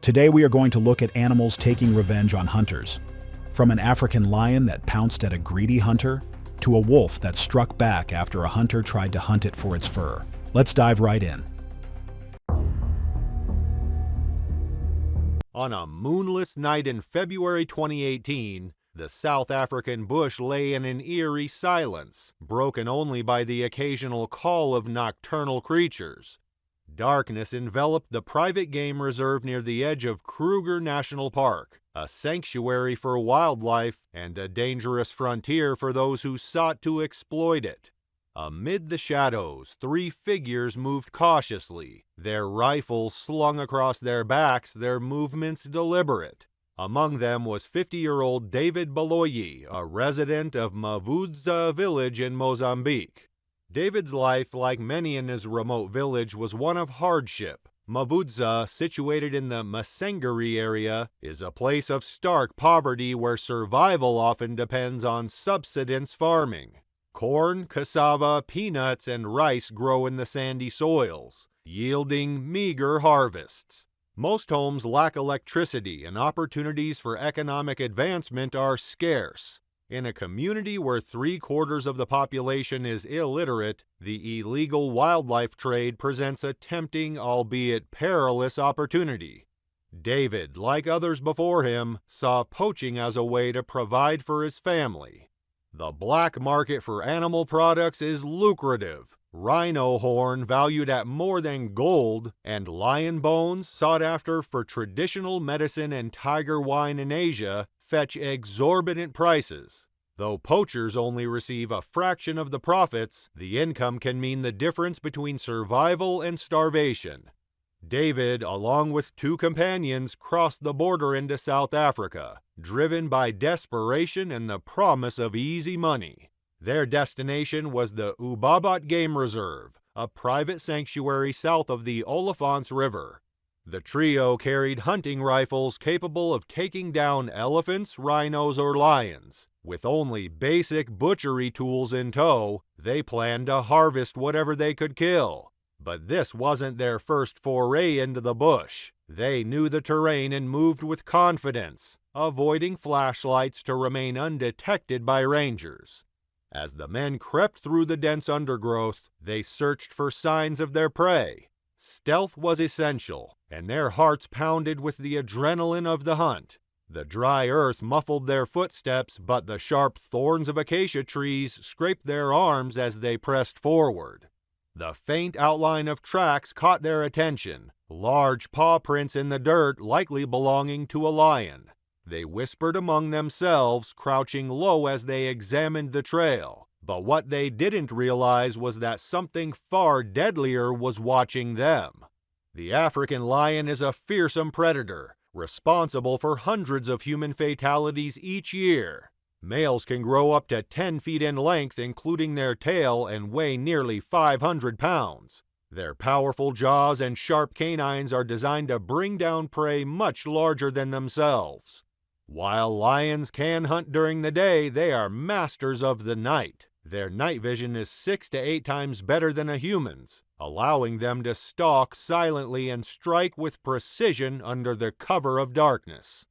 Today we are going to look at animals taking revenge on hunters. From an African lion that pounced at a greedy hunter, to a wolf that struck back after a hunter tried to hunt it for its fur. Let's dive right in. On a moonless night in February 2018, the South African bush lay in an eerie silence, broken only by the occasional call of nocturnal creatures. Darkness enveloped the private game reserve near the edge of Kruger National Park, a sanctuary for wildlife and a dangerous frontier for those who sought to exploit it. Amid the shadows, three figures moved cautiously, their rifles slung across their backs, their movements deliberate. Among them was 50-year-old David Baloyi, a resident of Mavudza village in Mozambique. David's life, like many in his remote village, was one of hardship. Mavudza, situated in the Masengeri area, is a place of stark poverty where survival often depends on subsistence farming. Corn, cassava, peanuts, and rice grow in the sandy soils, yielding meager harvests. Most homes lack electricity, and opportunities for economic advancement are scarce. In a community where 3/4 of the population is illiterate, the illegal wildlife trade presents a tempting, albeit perilous, opportunity. David, like others before him, saw poaching as a way to provide for his family. The black market for animal products is lucrative. Rhino horn valued at more than gold, and lion bones sought after for traditional medicine and tiger wine in Asia fetch exorbitant prices. Though poachers only receive a fraction of the profits, the income can mean the difference between survival and starvation. David, along with two companions, crossed the border into South Africa, driven by desperation and the promise of easy money. Their destination was the Ubabat Game Reserve, a private sanctuary south of the Olifants River. The trio carried hunting rifles capable of taking down elephants, rhinos, or lions. With only basic butchery tools in tow, they planned to harvest whatever they could kill. But this wasn't their first foray into the bush. They knew the terrain and moved with confidence, avoiding flashlights to remain undetected by rangers. As the men crept through the dense undergrowth, they searched for signs of their prey. Stealth was essential, and their hearts pounded with the adrenaline of the hunt. The dry earth muffled their footsteps, but the sharp thorns of acacia trees scraped their arms as they pressed forward. The faint outline of tracks caught their attention, large paw prints in the dirt likely belonging to a lion. They whispered among themselves, crouching low as they examined the trail. But what they didn't realize was that something far deadlier was watching them. The African lion is a fearsome predator, responsible for hundreds of human fatalities each year. Males can grow up to 10 feet in length, including their tail, and weigh nearly 500 pounds. Their powerful jaws and sharp canines are designed to bring down prey much larger than themselves. While lions can hunt during the day, they are masters of the night. Their night vision is 6 to 8 times better than a human's, allowing them to stalk silently and strike with precision under the cover of darkness.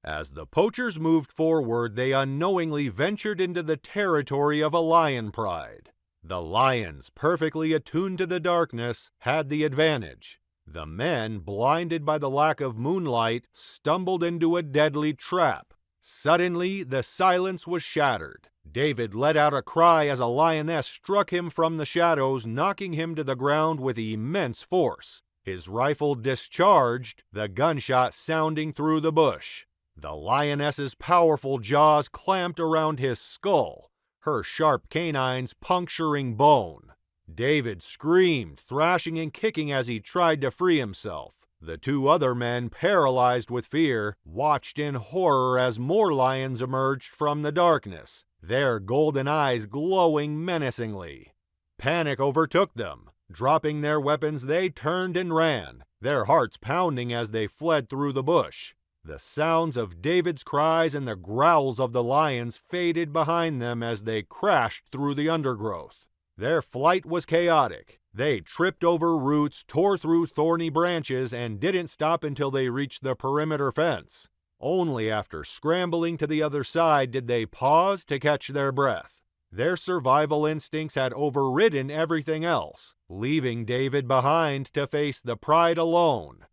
As the poachers moved forward, they unknowingly ventured into the territory of a lion pride. The lions, perfectly attuned to the darkness, had the advantage. The men, blinded by the lack of moonlight, stumbled into a deadly trap. Suddenly, the silence was shattered. David let out a cry as a lioness struck him from the shadows, knocking him to the ground with immense force. His rifle discharged, the gunshot sounding through the bush. The lioness's powerful jaws clamped around his skull, her sharp canines puncturing bone. David screamed, thrashing and kicking as he tried to free himself. The two other men, paralyzed with fear, watched in horror as more lions emerged from the darkness, their golden eyes glowing menacingly. Panic overtook them. Dropping their weapons, they turned and ran, their hearts pounding as they fled through the bush. The sounds of David's cries and the growls of the lions faded behind them as they crashed through the undergrowth. Their flight was chaotic. They tripped over roots, tore through thorny branches, and didn't stop until they reached the perimeter fence. Only after scrambling to the other side did they pause to catch their breath. Their survival instincts had overridden everything else, leaving David behind to face the pride alone.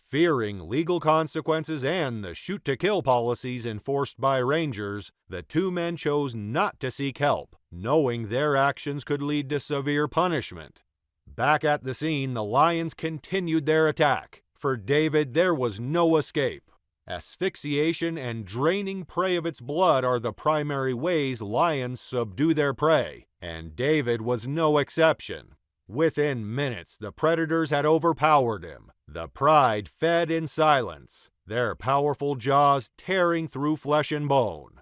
Fearing legal consequences and the shoot-to-kill policies enforced by rangers, the two men chose not to seek help, knowing their actions could lead to severe punishment. Back at the scene, the lions continued their attack. For David, there was no escape. Asphyxiation and draining prey of its blood are the primary ways lions subdue their prey, and David was no exception. Within minutes, the predators had overpowered him. The pride fed in silence, their powerful jaws tearing through flesh and bone.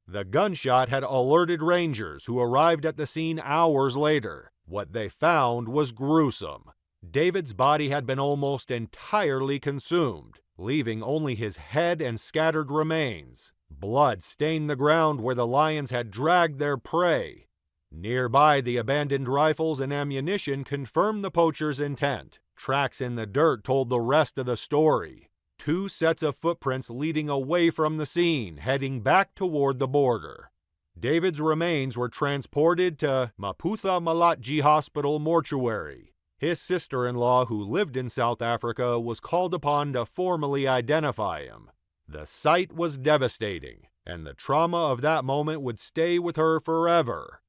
The gunshot had alerted rangers who arrived at the scene hours later. What they found was gruesome. David's body had been almost entirely consumed, leaving only his head and scattered remains. Blood stained the ground where the lions had dragged their prey. Nearby, the abandoned rifles and ammunition confirmed the poachers' intent. Tracks in the dirt told the rest of the story. Two sets of footprints leading away from the scene, heading back toward the border. David's remains were transported to Maputha Malachi Hospital mortuary. His sister-in-law, who lived in South Africa, was called upon to formally identify him. The sight was devastating, and the trauma of that moment would stay with her forever.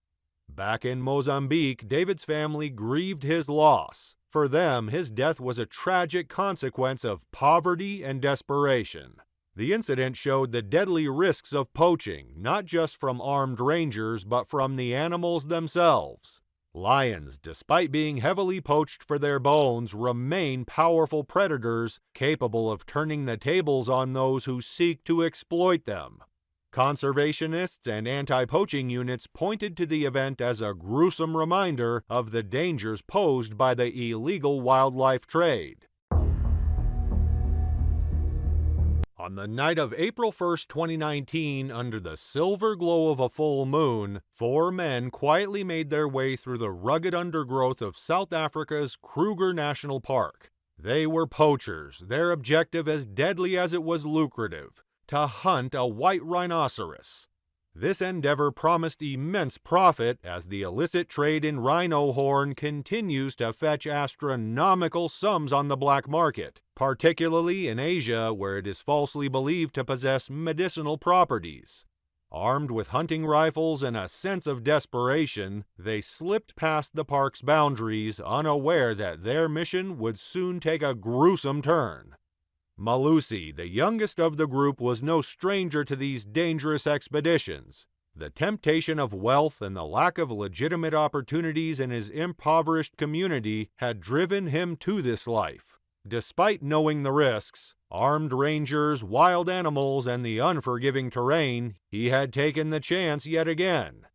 Back in Mozambique, David's family grieved his loss. For them, his death was a tragic consequence of poverty and desperation. The incident showed the deadly risks of poaching, not just from armed rangers, but from the animals themselves. Lions, despite being heavily poached for their bones, remain powerful predators capable of turning the tables on those who seek to exploit them. Conservationists and anti-poaching units pointed to the event as a gruesome reminder of the dangers posed by the illegal wildlife trade. On the night of April 1, 2019, under the silver glow of a full moon, 4 men quietly made their way through the rugged undergrowth of South Africa's Kruger National Park. They were poachers, their objective as deadly as it was lucrative: to hunt a white rhinoceros. This endeavor promised immense profit as the illicit trade in rhino horn continues to fetch astronomical sums on the black market, particularly in Asia, where it is falsely believed to possess medicinal properties. Armed with hunting rifles and a sense of desperation, they slipped past the park's boundaries, unaware that their mission would soon take a gruesome turn. Malusi, the youngest of the group, was no stranger to these dangerous expeditions. The temptation of wealth and the lack of legitimate opportunities in his impoverished community had driven him to this life. Despite knowing the risks, armed rangers, wild animals, and the unforgiving terrain, he had taken the chance yet again.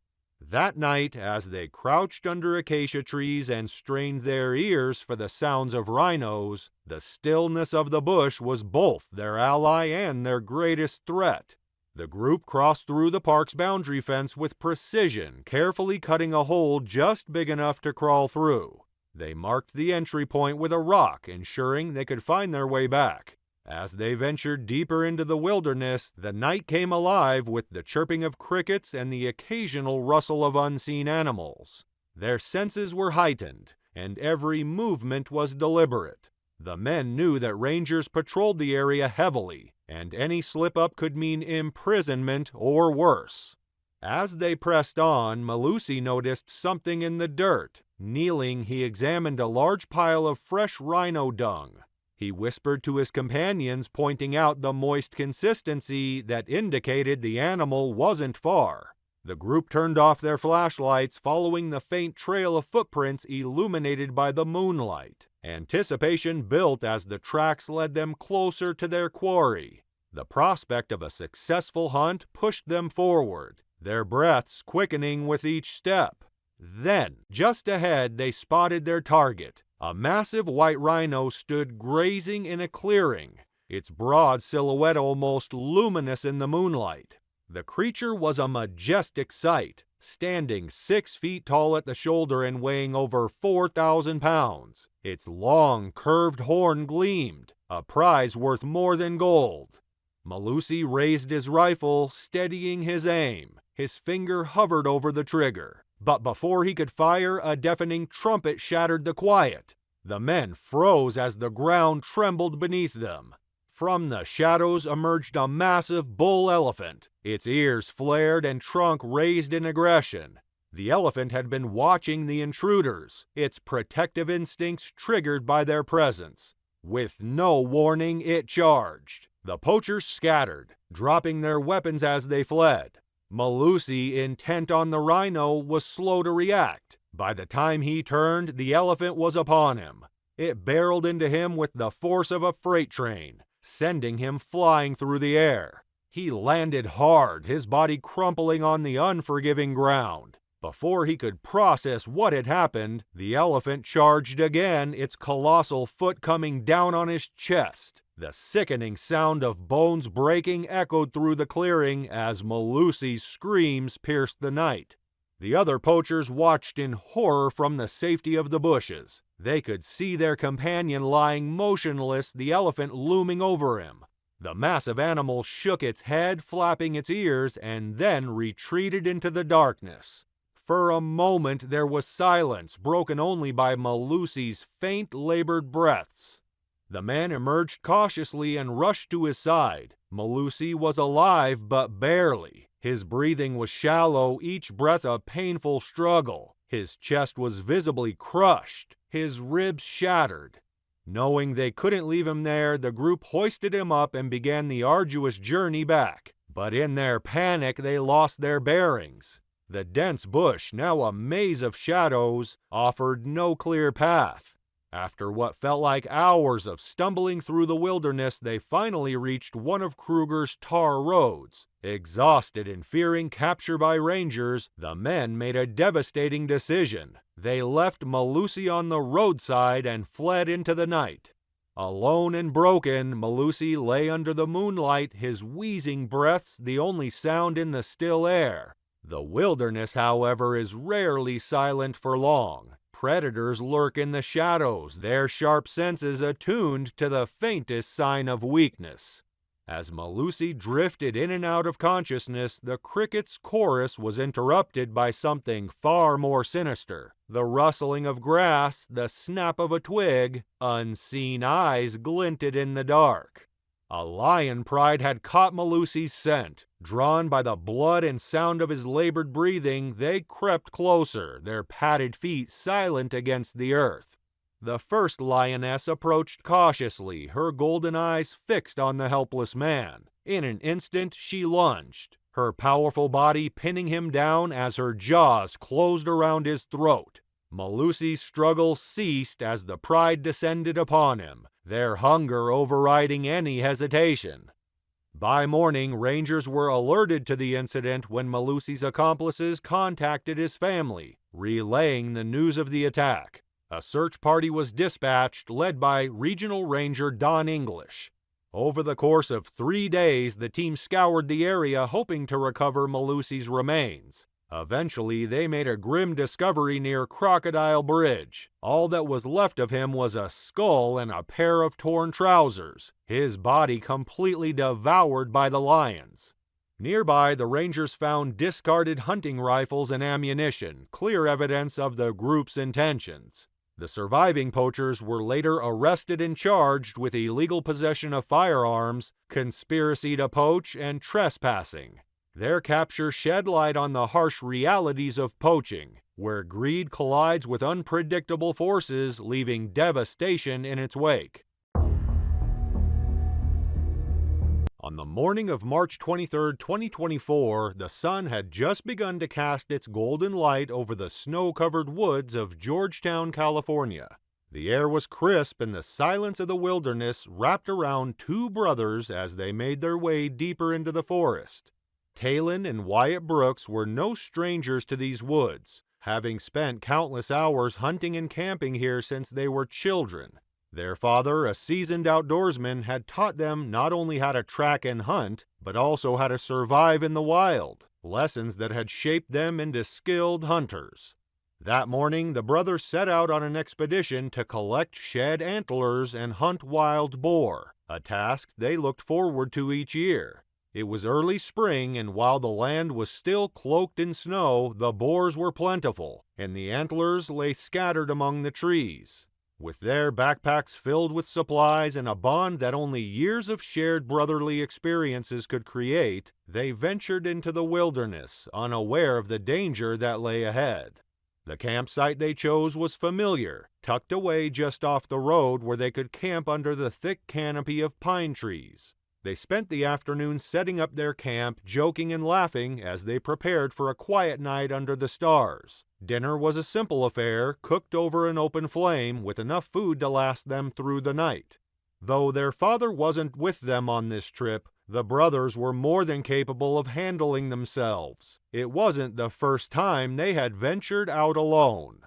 That night, as they crouched under acacia trees and strained their ears for the sounds of rhinos, the stillness of the bush was both their ally and their greatest threat. The group crossed through the park's boundary fence with precision, carefully cutting a hole just big enough to crawl through. They marked the entry point with a rock, ensuring they could find their way back. As they ventured deeper into the wilderness, the night came alive with the chirping of crickets and the occasional rustle of unseen animals. Their senses were heightened, and every movement was deliberate. The men knew that rangers patrolled the area heavily, and any slip-up could mean imprisonment or worse. As they pressed on, Malusi noticed something in the dirt. Kneeling, he examined a large pile of fresh rhino dung. He whispered to his companions, pointing out the moist consistency that indicated the animal wasn't far. The group turned off their flashlights, following the faint trail of footprints illuminated by the moonlight. Anticipation built as the tracks led them closer to their quarry. The prospect of a successful hunt pushed them forward, their breaths quickening with each step. Then, just ahead, they spotted their target. A massive white rhino stood grazing in a clearing, its broad silhouette almost luminous in the moonlight. The creature was a majestic sight, standing 6 feet tall at the shoulder and weighing over 4,000 pounds. Its long, curved horn gleamed, a prize worth more than gold. Malusi raised his rifle, steadying his aim. His finger hovered over the trigger. But before he could fire, a deafening trumpet shattered the quiet. The men froze as the ground trembled beneath them. From the shadows emerged a massive bull elephant, its ears flared and trunk raised in aggression. The elephant had been watching the intruders, its protective instincts triggered by their presence. With no warning, it charged. The poachers scattered, dropping their weapons as they fled. Malusi, intent on the rhino, was slow to react. By the time he turned, the elephant was upon him. It barreled into him with the force of a freight train, sending him flying through the air. He landed hard, his body crumpling on the unforgiving ground. Before he could process what had happened, the elephant charged again, its colossal foot coming down on his chest. The sickening sound of bones breaking echoed through the clearing as Malusi's screams pierced the night. The other poachers watched in horror from the safety of the bushes. They could see their companion lying motionless, the elephant looming over him. The massive animal shook its head, flapping its ears, and then retreated into the darkness. For a moment there was silence, broken only by Malusi's faint, labored breaths. The man emerged cautiously and rushed to his side. Malusi was alive, but barely. His breathing was shallow, each breath a painful struggle. His chest was visibly crushed, his ribs shattered. Knowing they couldn't leave him there, the group hoisted him up and began the arduous journey back. But in their panic, they lost their bearings. The dense bush, now a maze of shadows, offered no clear path. After what felt like hours of stumbling through the wilderness, they finally reached one of Kruger's tar roads. Exhausted and fearing capture by rangers, the men made a devastating decision. They left Malusi on the roadside and fled into the night. Alone and broken, Malusi lay under the moonlight, his wheezing breaths the only sound in the still air. The wilderness, however, is rarely silent for long. Predators lurk in the shadows, their sharp senses attuned to the faintest sign of weakness. As Malusi drifted in and out of consciousness, the cricket's chorus was interrupted by something far more sinister. The rustling of grass, the snap of a twig, unseen eyes glinted in the dark. A lion pride had caught Malusi's scent. Drawn by the blood and sound of his labored breathing, they crept closer, their padded feet silent against the earth. The first lioness approached cautiously, her golden eyes fixed on the helpless man. In an instant, she lunged, her powerful body pinning him down as her jaws closed around his throat. Malusi's struggle ceased as the pride descended upon him, their hunger overriding any hesitation. By morning, rangers were alerted to the incident when Malusi's accomplices contacted his family, relaying the news of the attack. A search party was dispatched, led by Regional Ranger Don English. Over the course of 3 days, the team scoured the area hoping to recover Malusi's remains. Eventually, they made a grim discovery near Crocodile Bridge. All that was left of him was a skull and a pair of torn trousers, his body completely devoured by the lions. Nearby, the rangers found discarded hunting rifles and ammunition, clear evidence of the group's intentions. The surviving poachers were later arrested and charged with illegal possession of firearms, conspiracy to poach, and trespassing. Their capture shed light on the harsh realities of poaching, where greed collides with unpredictable forces, leaving devastation in its wake. On the morning of March 23, 2024, the sun had just begun to cast its golden light over the snow-covered woods of Georgetown, California. The air was crisp and the silence of the wilderness wrapped around two brothers as they made their way deeper into the forest. Talon and Wyatt Brooks were no strangers to these woods, having spent countless hours hunting and camping here since they were children. Their father, a seasoned outdoorsman, had taught them not only how to track and hunt, but also how to survive in the wild, lessons that had shaped them into skilled hunters. That morning, the brothers set out on an expedition to collect shed antlers and hunt wild boar, a task they looked forward to each year. It was early spring, and while the land was still cloaked in snow, the boars were plentiful, and the antlers lay scattered among the trees. With their backpacks filled with supplies and a bond that only years of shared brotherly experiences could create, they ventured into the wilderness, unaware of the danger that lay ahead. The campsite they chose was familiar, tucked away just off the road where they could camp under the thick canopy of pine trees. They spent the afternoon setting up their camp, joking and laughing as they prepared for a quiet night under the stars. Dinner was a simple affair, cooked over an open flame with enough food to last them through the night. Though their father wasn't with them on this trip, the brothers were more than capable of handling themselves. It wasn't the first time they had ventured out alone.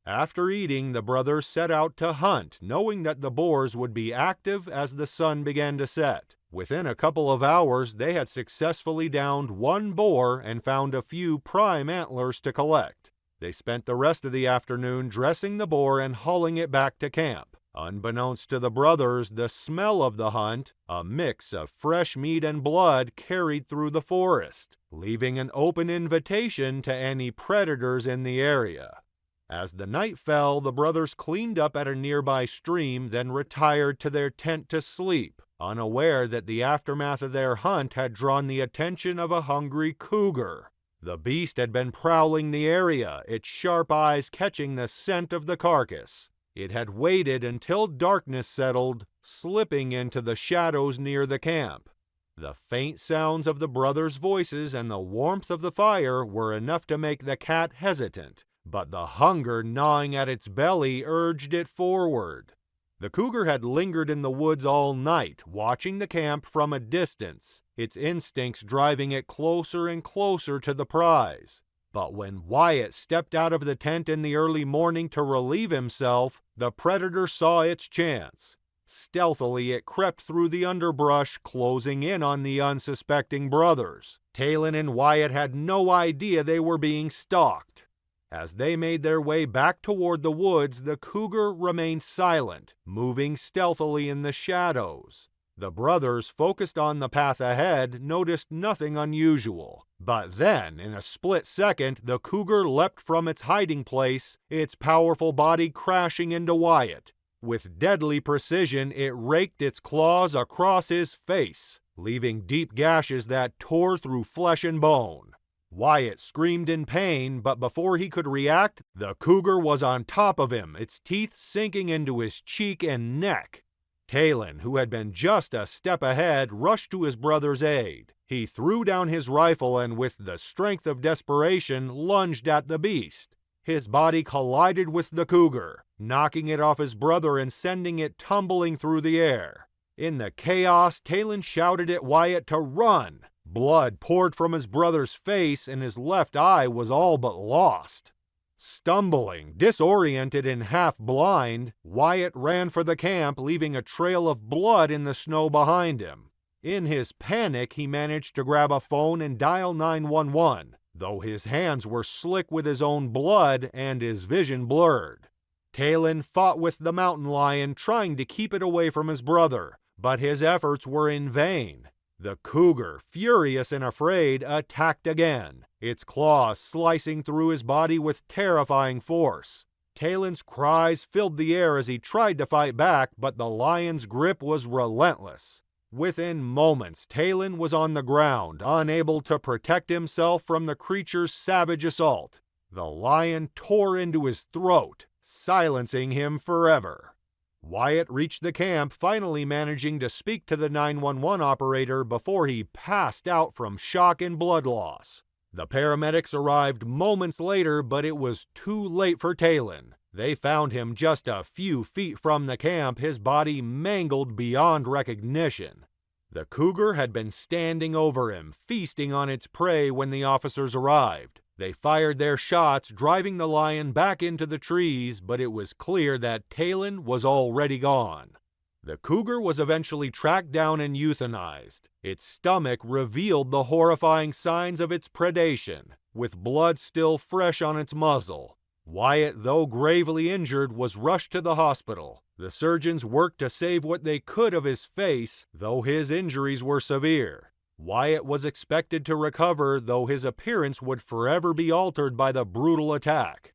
After eating, the brothers set out to hunt, knowing that the boars would be active as the sun began to set. Within a couple of hours, they had successfully downed one boar and found a few prime antlers to collect. They spent the rest of the afternoon dressing the boar and hauling it back to camp. Unbeknownst to the brothers, the smell of the hunt, a mix of fresh meat and blood, carried through the forest, leaving an open invitation to any predators in the area. As the night fell, the brothers cleaned up at a nearby stream, then retired to their tent to sleep, unaware that the aftermath of their hunt had drawn the attention of a hungry cougar. The beast had been prowling the area, its sharp eyes catching the scent of the carcass. It had waited until darkness settled, slipping into the shadows near the camp. The faint sounds of the brothers' voices and the warmth of the fire were enough to make the cat hesitant, but the hunger gnawing at its belly urged it forward. The cougar had lingered in the woods all night, watching the camp from a distance, its instincts driving it closer and closer to the prize. But when Wyatt stepped out of the tent in the early morning to relieve himself, the predator saw its chance. Stealthily, it crept through the underbrush, closing in on the unsuspecting brothers. Talon and Wyatt had no idea they were being stalked. As they made their way back toward the woods, the cougar remained silent, moving stealthily in the shadows. The brothers, focused on the path ahead, noticed nothing unusual. But then, in a split second, the cougar leapt from its hiding place, its powerful body crashing into Wyatt. With deadly precision, it raked its claws across his face, leaving deep gashes that tore through flesh and bone. Wyatt screamed in pain, but before he could react, the cougar was on top of him, its teeth sinking into his cheek and neck. Talon, who had been just a step ahead, rushed to his brother's aid. He threw down his rifle and, with the strength of desperation, lunged at the beast. His body collided with the cougar, knocking it off his brother and sending it tumbling through the air. In the chaos, Talon shouted at Wyatt to run. Blood poured from his brother's face, and his left eye was all but lost. Stumbling, disoriented, and half-blind, Wyatt ran for the camp, leaving a trail of blood in the snow behind him. In his panic, he managed to grab a phone and dial 911, though his hands were slick with his own blood and his vision blurred. Talon fought with the mountain lion, trying to keep it away from his brother, but his efforts were in vain. The cougar, furious and afraid, attacked again, its claws slicing through his body with terrifying force. Talon's cries filled the air as he tried to fight back, but the lion's grip was relentless. Within moments, Talon was on the ground, unable to protect himself from the creature's savage assault. The lion tore into his throat, silencing him forever. Wyatt reached the camp, finally managing to speak to the 911 operator before he passed out from shock and blood loss. The paramedics arrived moments later, but it was too late for Talon. They found him just a few feet from the camp, his body mangled beyond recognition. The cougar had been standing over him, feasting on its prey when the officers arrived. They fired their shots, driving the lion back into the trees, but it was clear that Talon was already gone. The cougar was eventually tracked down and euthanized. Its stomach revealed the horrifying signs of its predation, with blood still fresh on its muzzle. Wyatt, though gravely injured, was rushed to the hospital. The surgeons worked to save what they could of his face, though his injuries were severe. Wyatt was expected to recover, though his appearance would forever be altered by the brutal attack.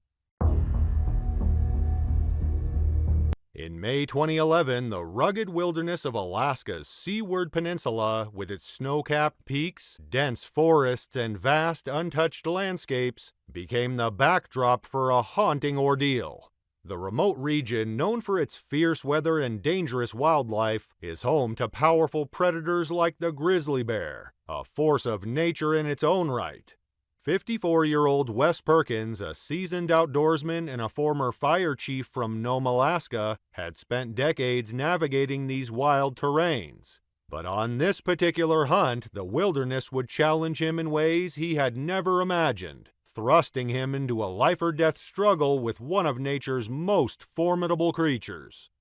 In May 2011, the rugged wilderness of Alaska's Seaward Peninsula, with its snow-capped peaks, dense forests, and vast untouched landscapes, became the backdrop for a haunting ordeal. The remote region, known for its fierce weather and dangerous wildlife, is home to powerful predators like the grizzly bear, a force of nature in its own right. 54-year-old Wes Perkins, a seasoned outdoorsman and a former fire chief from Nome, Alaska, had spent decades navigating these wild terrains. But on this particular hunt, the wilderness would challenge him in ways he had never imagined, thrusting him into a life-or-death struggle with one of nature's most formidable creatures.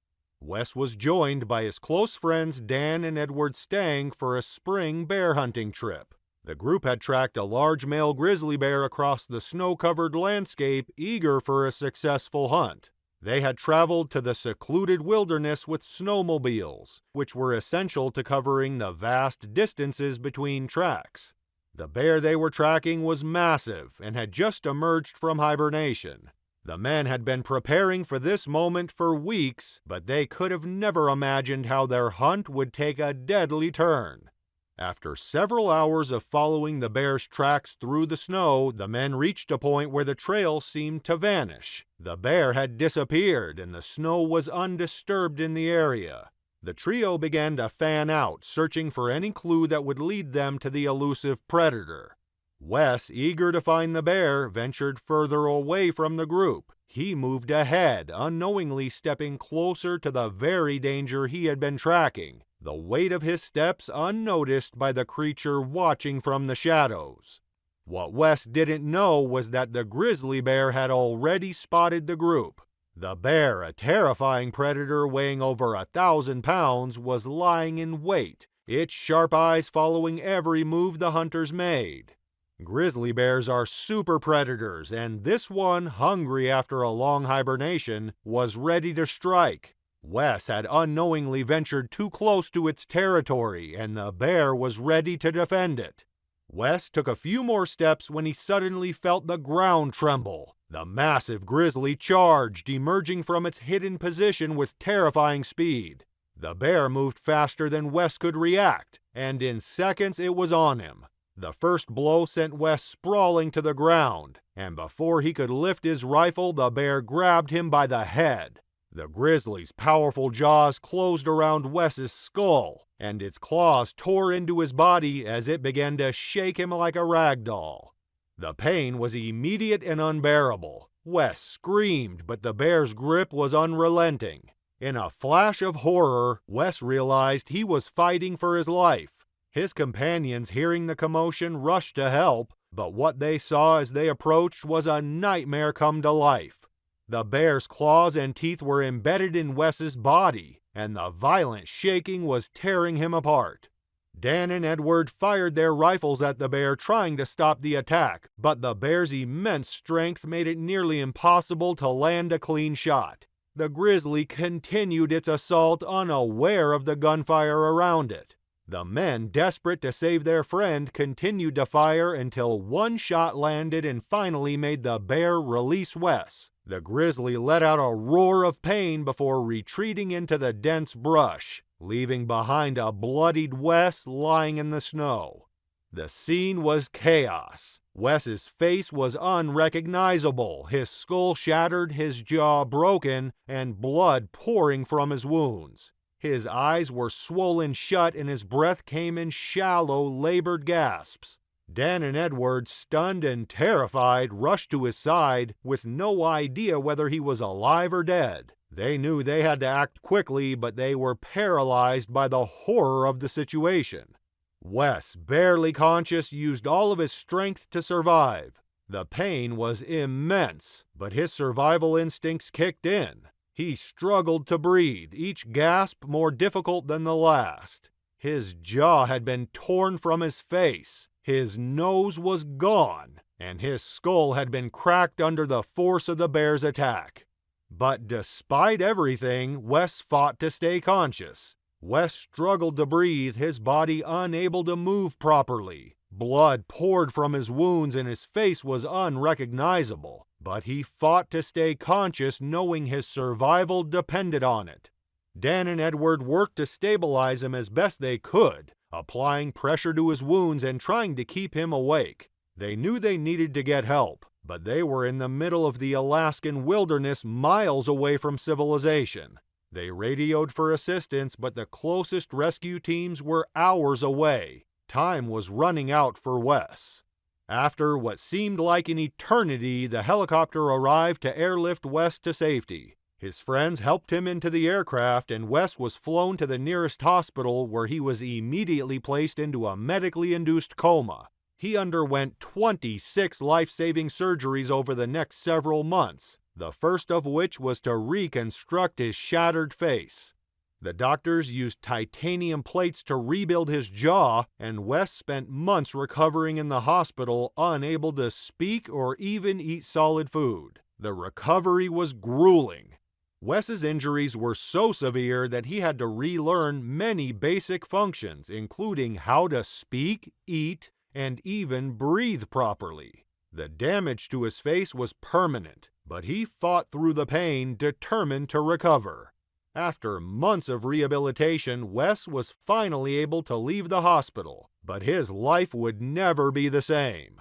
Wes was joined by his close friends Dan and Edward Stang for a spring bear hunting trip. The group had tracked a large male grizzly bear across the snow-covered landscape, eager for a successful hunt. They had traveled to the secluded wilderness with snowmobiles, which were essential to covering the vast distances between tracks. The bear they were tracking was massive and had just emerged from hibernation. The men had been preparing for this moment for weeks, but they could have never imagined how their hunt would take a deadly turn. After several hours of following the bear's tracks through the snow, the men reached a point where the trail seemed to vanish. The bear had disappeared, and the snow was undisturbed in the area. The trio began to fan out, searching for any clue that would lead them to the elusive predator. Wes, eager to find the bear, ventured further away from the group. He moved ahead, unknowingly stepping closer to the very danger he had been tracking, the weight of his steps unnoticed by the creature watching from the shadows. What Wes didn't know was that the grizzly bear had already spotted the group. The bear, a terrifying predator weighing over 1,000 pounds, was lying in wait, its sharp eyes following every move the hunters made. Grizzly bears are super predators, and this one, hungry after a long hibernation, was ready to strike. Wes had unknowingly ventured too close to its territory, and the bear was ready to defend it. Wes took a few more steps when he suddenly felt the ground tremble. The massive grizzly charged, emerging from its hidden position with terrifying speed. The bear moved faster than Wes could react, and in seconds it was on him. The first blow sent Wes sprawling to the ground, and before he could lift his rifle, the bear grabbed him by the head. The grizzly's powerful jaws closed around Wes's skull, and its claws tore into his body as it began to shake him like a rag doll. The pain was immediate and unbearable. Wes screamed, but the bear's grip was unrelenting. In a flash of horror, Wes realized he was fighting for his life. His companions, hearing the commotion, rushed to help, but what they saw as they approached was a nightmare come to life. The bear's claws and teeth were embedded in Wes's body, and the violent shaking was tearing him apart. Dan and Edward fired their rifles at the bear, trying to stop the attack, but the bear's immense strength made it nearly impossible to land a clean shot. The grizzly continued its assault, unaware of the gunfire around it. The men, desperate to save their friend, continued to fire until one shot landed and finally made the bear release Wes. The grizzly let out a roar of pain before retreating into the dense brush, leaving behind a bloodied Wes lying in the snow. The scene was chaos. Wes's face was unrecognizable, his skull shattered, his jaw broken, and blood pouring from his wounds. His eyes were swollen shut and his breath came in shallow, labored gasps. Dan and Edward, stunned and terrified, rushed to his side with no idea whether he was alive or dead. They knew they had to act quickly, but they were paralyzed by the horror of the situation. Wes, barely conscious, used all of his strength to survive. The pain was immense, but his survival instincts kicked in. He struggled to breathe, each gasp more difficult than the last. His jaw had been torn from his face, his nose was gone, and his skull had been cracked under the force of the bear's attack. But despite everything, Wes fought to stay conscious. Wes struggled to breathe, his body unable to move properly. Blood poured from his wounds and his face was unrecognizable, but he fought to stay conscious, knowing his survival depended on it. Dan and Edward worked to stabilize him as best they could, applying pressure to his wounds and trying to keep him awake. They knew they needed to get help, but they were in the middle of the Alaskan wilderness, miles away from civilization. They radioed for assistance, but the closest rescue teams were hours away. Time was running out for Wes. After what seemed like an eternity, the helicopter arrived to airlift Wes to safety. His friends helped him into the aircraft, and Wes was flown to the nearest hospital, where he was immediately placed into a medically induced coma. He underwent 26 life-saving surgeries over the next several months, the first of which was to reconstruct his shattered face. The doctors used titanium plates to rebuild his jaw, and Wes spent months recovering in the hospital, unable to speak or even eat solid food. The recovery was grueling. Wes's injuries were so severe that he had to relearn many basic functions, including how to speak, eat, and even breathe properly. The damage to his face was permanent, but he fought through the pain, determined to recover. After months of rehabilitation, Wes was finally able to leave the hospital, but his life would never be the same.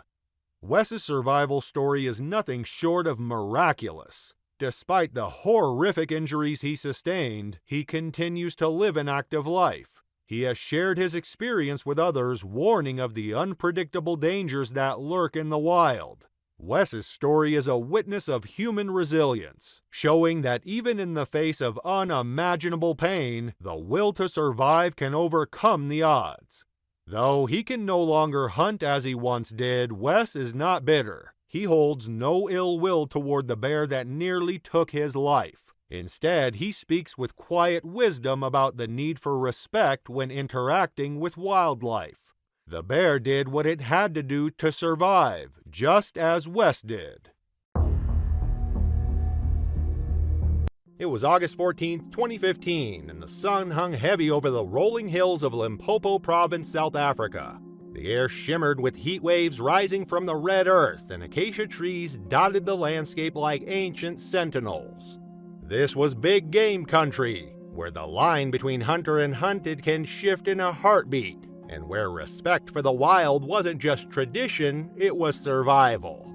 Wes's survival story is nothing short of miraculous. Despite the horrific injuries he sustained, he continues to live an active life. He has shared his experience with others, warning of the unpredictable dangers that lurk in the wild. Wes's story is a witness of human resilience, showing that even in the face of unimaginable pain, the will to survive can overcome the odds. Though he can no longer hunt as he once did, Wes is not bitter. He holds no ill will toward the bear that nearly took his life. Instead, he speaks with quiet wisdom about the need for respect when interacting with wildlife. The bear did what it had to do to survive, just as Wes did. It was August 14, 2015, and the sun hung heavy over the rolling hills of Limpopo Province, South Africa. The air shimmered with heat waves rising from the red earth, and acacia trees dotted the landscape like ancient sentinels. This was big game country, where the line between hunter and hunted can shift in a heartbeat, and where respect for the wild wasn't just tradition, it was survival.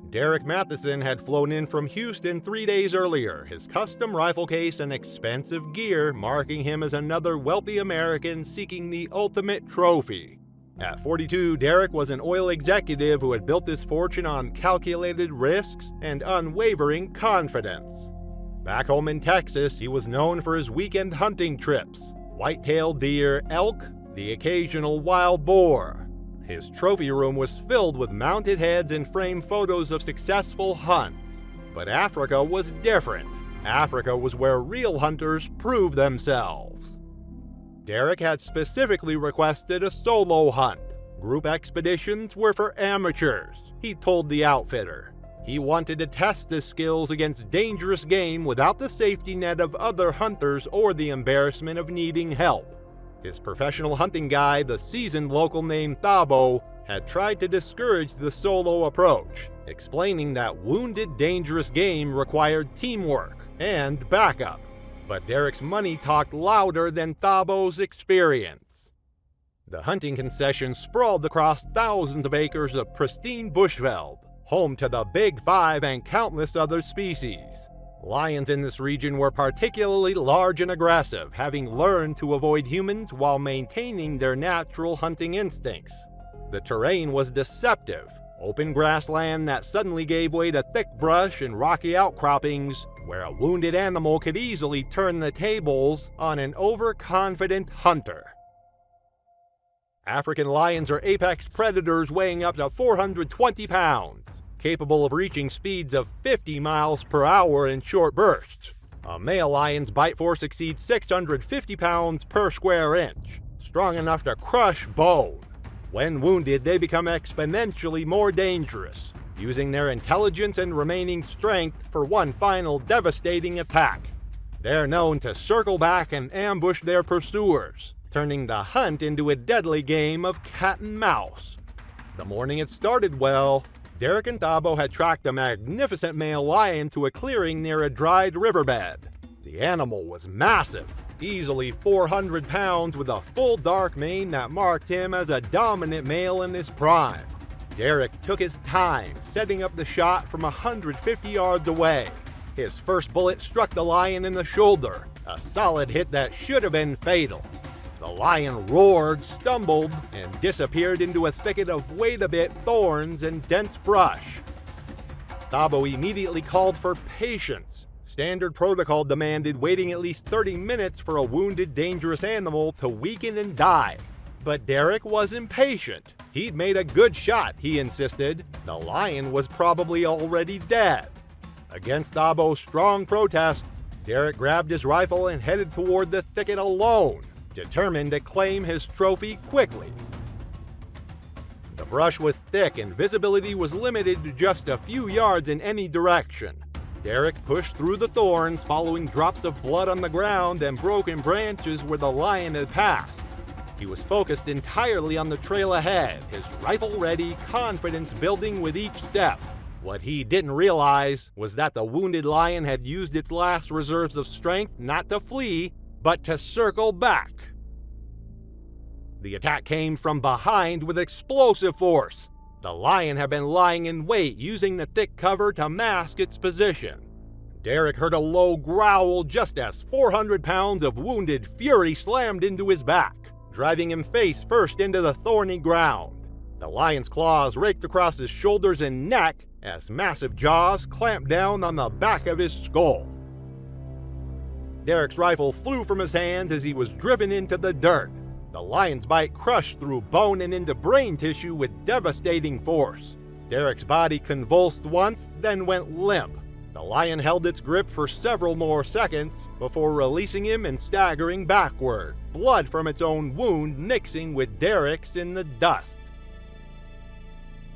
Derek Matheson had flown in from Houston 3 days earlier, his custom rifle case and expensive gear marking him as another wealthy American seeking the ultimate trophy. At 42, Derek was an oil executive who had built his fortune on calculated risks and unwavering confidence. Back home in Texas, he was known for his weekend hunting trips: white-tailed deer, elk, the occasional wild boar. His trophy room was filled with mounted heads and framed photos of successful hunts. But Africa was different. Africa was where real hunters prove themselves. Derek had specifically requested a solo hunt. Group expeditions were for amateurs, he told the outfitter. He wanted to test his skills against dangerous game without the safety net of other hunters or the embarrassment of needing help. His professional hunting guide, the seasoned local named Thabo, had tried to discourage the solo approach, explaining that wounded, dangerous game required teamwork and backup. But Derek's money talked louder than Thabo's experience. The hunting concession sprawled across thousands of acres of pristine bushveld, home to the Big Five and countless other species. Lions in this region were particularly large and aggressive, having learned to avoid humans while maintaining their natural hunting instincts. The terrain was deceptive. Open grassland that suddenly gave way to thick brush and rocky outcroppings, where a wounded animal could easily turn the tables on an overconfident hunter. African lions are apex predators weighing up to 420 pounds. capable of reaching speeds of 50 miles per hour in short bursts. A male lion's bite force exceeds 650 pounds per square inch, strong enough to crush bone. When wounded, they become exponentially more dangerous, using their intelligence and remaining strength for one final devastating attack. They're known to circle back and ambush their pursuers, turning the hunt into a deadly game of cat and mouse. The morning had started well. Derek and Thabo had tracked a magnificent male lion to a clearing near a dried riverbed. The animal was massive, easily 400 pounds, with a full dark mane that marked him as a dominant male in his prime. Derek took his time, setting up the shot from 150 yards away. His first bullet struck the lion in the shoulder, a solid hit that should have been fatal. The lion roared, stumbled, and disappeared into a thicket of wait-a-bit thorns and dense brush. Thabo immediately called for patience. Standard protocol demanded waiting at least 30 minutes for a wounded, dangerous animal to weaken and die. But Derek was impatient. He'd made a good shot, he insisted. The lion was probably already dead. Against Thabo's strong protests, Derek grabbed his rifle and headed toward the thicket alone, determined to claim his trophy quickly. The brush was thick and visibility was limited to just a few yards in any direction. Derek pushed through the thorns, following drops of blood on the ground and broken branches where the lion had passed. He was focused entirely on the trail ahead, his rifle ready, confidence building with each step. What he didn't realize was that the wounded lion had used its last reserves of strength not to flee, but to circle back. The attack came from behind with explosive force. The lion had been lying in wait, using the thick cover to mask its position. Derek heard a low growl just as 400 pounds of wounded fury slammed into his back, driving him face first into the thorny ground. The lion's claws raked across his shoulders and neck as massive jaws clamped down on the back of his skull. Derek's rifle flew from his hands as he was driven into the dirt. The lion's bite crushed through bone and into brain tissue with devastating force. Derek's body convulsed once, then went limp. The lion held its grip for several more seconds before releasing him and staggering backward, blood from its own wound mixing with Derek's in the dust.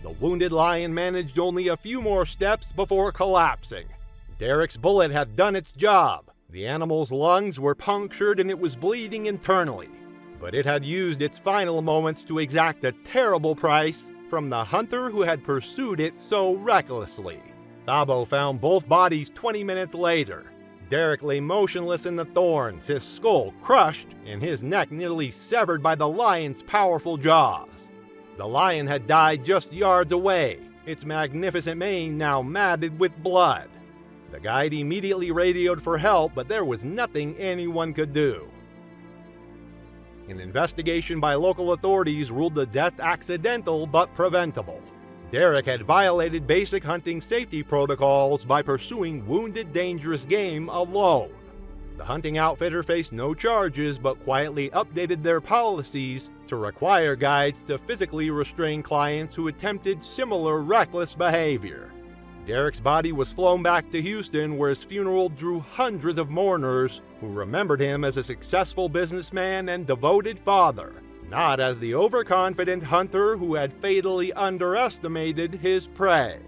The wounded lion managed only a few more steps before collapsing. Derek's bullet had done its job. The animal's lungs were punctured and it was bleeding internally. But it had used its final moments to exact a terrible price from the hunter who had pursued it so recklessly. Thabo found both bodies 20 minutes later. Derek lay motionless in the thorns, his skull crushed and his neck nearly severed by the lion's powerful jaws. The lion had died just yards away, its magnificent mane now matted with blood. The guide immediately radioed for help, but there was nothing anyone could do. An investigation by local authorities ruled the death accidental but preventable. Derek had violated basic hunting safety protocols by pursuing wounded, dangerous game alone. The hunting outfitter faced no charges but quietly updated their policies to require guides to physically restrain clients who attempted similar reckless behavior. Derek's body was flown back to Houston, where his funeral drew hundreds of mourners who remembered him as a successful businessman and devoted father, not as the overconfident hunter who had fatally underestimated his prey.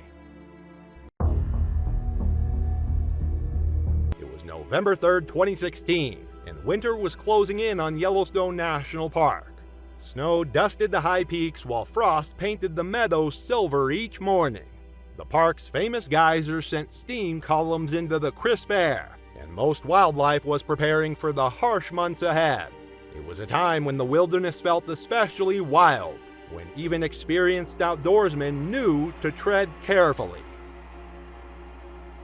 It was November 3rd, 2016, and winter was closing in on Yellowstone National Park. Snow dusted the high peaks while frost painted the meadows silver each morning. The park's famous geysers sent steam columns into the crisp air, and most wildlife was preparing for the harsh months ahead. It was a time when the wilderness felt especially wild, when even experienced outdoorsmen knew to tread carefully.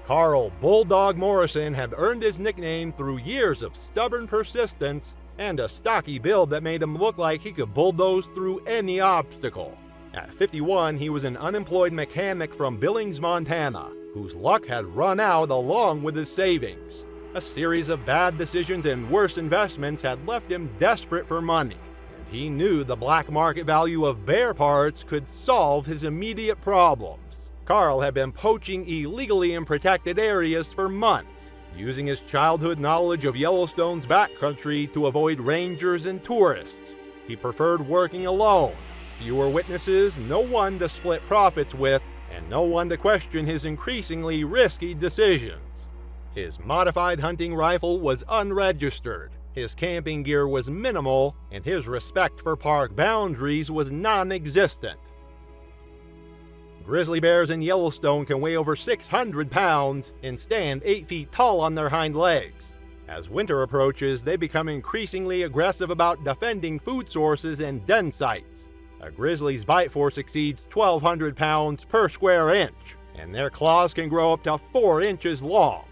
Carl Bulldog Morrison had earned his nickname through years of stubborn persistence and a stocky build that made him look like he could bulldoze through any obstacle. At 51, he was an unemployed mechanic from Billings, Montana, whose luck had run out along with his savings. A series of bad decisions and worse investments had left him desperate for money, and he knew the black market value of bear parts could solve his immediate problems. Carl had been poaching illegally in protected areas for months, using his childhood knowledge of Yellowstone's backcountry to avoid rangers and tourists. He preferred working alone, fewer witnesses, no one to split profits with, and no one to question his increasingly risky decisions. His modified hunting rifle was unregistered, his camping gear was minimal, and his respect for park boundaries was non-existent. Grizzly bears in Yellowstone can weigh over 600 pounds and stand 8 feet tall on their hind legs. As winter approaches, they become increasingly aggressive about defending food sources and den sites. A grizzly's bite force exceeds 1,200 pounds per square inch, and their claws can grow up to 4 inches long.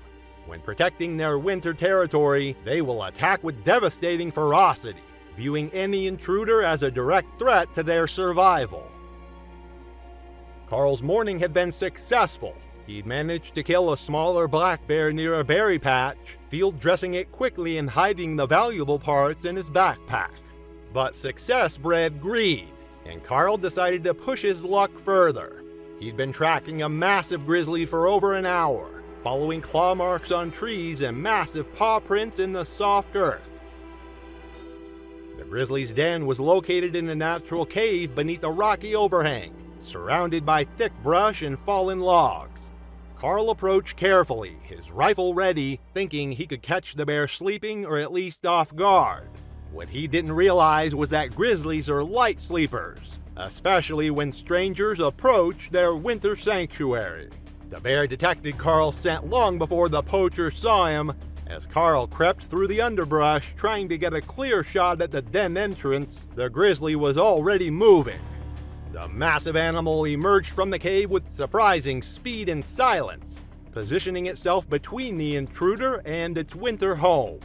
When protecting their winter territory, they will attack with devastating ferocity, viewing any intruder as a direct threat to their survival. Carl's morning had been successful. He'd managed to kill a smaller black bear near a berry patch, field dressing it quickly and hiding the valuable parts in his backpack. But success bred greed, and Carl decided to push his luck further. He'd been tracking a massive grizzly for over an hour, following claw marks on trees and massive paw prints in the soft earth. The grizzly's den was located in a natural cave beneath a rocky overhang, surrounded by thick brush and fallen logs. Carl approached carefully, his rifle ready, thinking he could catch the bear sleeping or at least off guard. What he didn't realize was that grizzlies are light sleepers, especially when strangers approach their winter sanctuary. The bear detected Carl's scent long before the poacher saw him, as Carl crept through the underbrush trying to get a clear shot at the den entrance. The grizzly was already moving. The massive animal emerged from the cave with surprising speed and silence, positioning itself between the intruder and its winter home.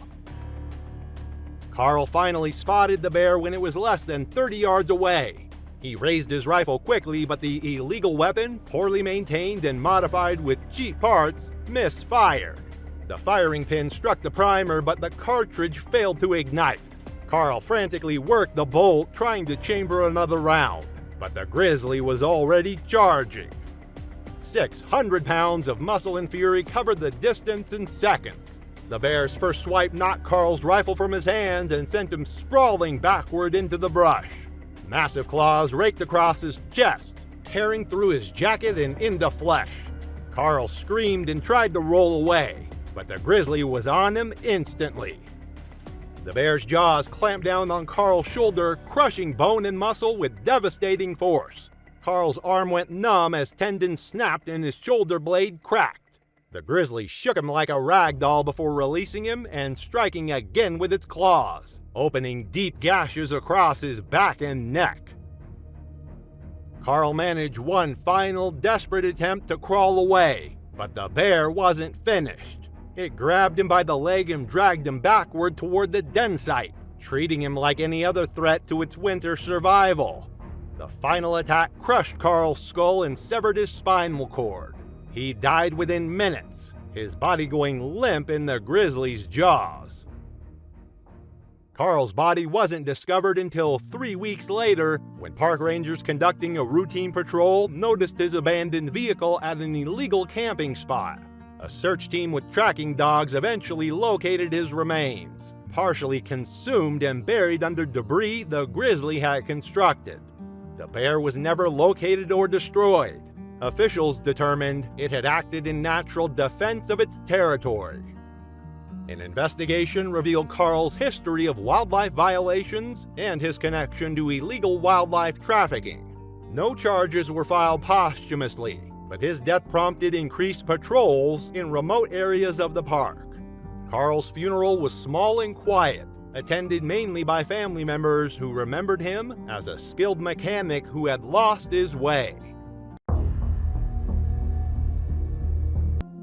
Carl finally spotted the bear when it was less than 30 yards away. He raised his rifle quickly, but the illegal weapon, poorly maintained and modified with cheap parts, misfired. The firing pin struck the primer, but the cartridge failed to ignite. Carl frantically worked the bolt, trying to chamber another round, but the grizzly was already charging. 600 pounds of muscle and fury covered the distance in seconds. The bear's first swipe knocked Carl's rifle from his hand and sent him sprawling backward into the brush. Massive claws raked across his chest, tearing through his jacket and into flesh. Carl screamed and tried to roll away, but the grizzly was on him instantly. The bear's jaws clamped down on Carl's shoulder, crushing bone and muscle with devastating force. Carl's arm went numb as tendons snapped and his shoulder blade cracked. The grizzly shook him like a rag doll before releasing him and striking again with its claws, opening deep gashes across his back and neck. Carl managed one final desperate attempt to crawl away, but the bear wasn't finished. It grabbed him by the leg and dragged him backward toward the den site, treating him like any other threat to its winter survival. The final attack crushed Carl's skull and severed his spinal cord. He died within minutes, his body going limp in the grizzly's jaws. Carl's body wasn't discovered until 3 weeks later, when park rangers conducting a routine patrol noticed his abandoned vehicle at an illegal camping spot. A search team with tracking dogs eventually located his remains, partially consumed and buried under debris the grizzly had constructed. The bear was never located or destroyed. Officials determined it had acted in natural defense of its territory. An investigation revealed Carl's history of wildlife violations and his connection to illegal wildlife trafficking. No charges were filed posthumously, but his death prompted increased patrols in remote areas of the park. Carl's funeral was small and quiet, attended mainly by family members who remembered him as a skilled mechanic who had lost his way.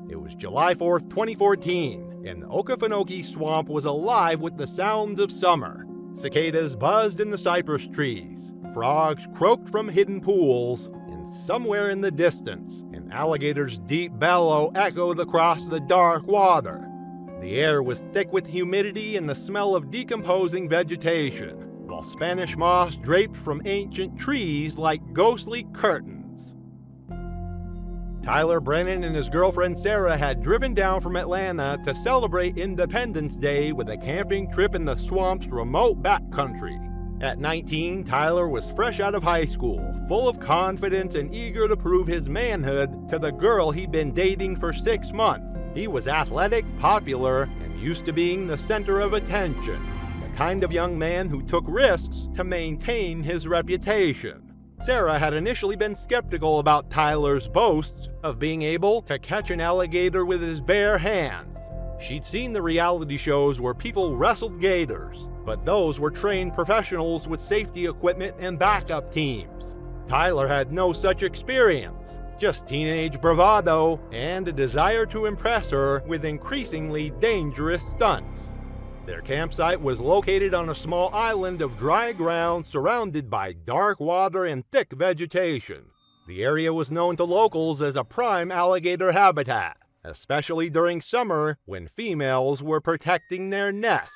It was July 4th, 2014, and the Okefenokee swamp was alive with the sounds of summer. Cicadas buzzed in the cypress trees, frogs croaked from hidden pools, and somewhere in the distance, an alligator's deep bellow echoed across the dark water. The air was thick with humidity and the smell of decomposing vegetation, while Spanish moss draped from ancient trees like ghostly curtains. Tyler Brennan and his girlfriend Sarah had driven down from Atlanta to celebrate Independence Day with a camping trip in the swamp's remote backcountry. At 19, Tyler was fresh out of high school, full of confidence and eager to prove his manhood to the girl he'd been dating for 6 months. He was athletic, popular, and used to being the center of attention, the kind of young man who took risks to maintain his reputation. Sarah had initially been skeptical about Tyler's boasts of being able to catch an alligator with his bare hands. She'd seen the reality shows where people wrestled gators, but those were trained professionals with safety equipment and backup teams. Tyler had no such experience, just teenage bravado and a desire to impress her with increasingly dangerous stunts. Their campsite was located on a small island of dry ground surrounded by dark water and thick vegetation. The area was known to locals as a prime alligator habitat, especially during summer when females were protecting their nests.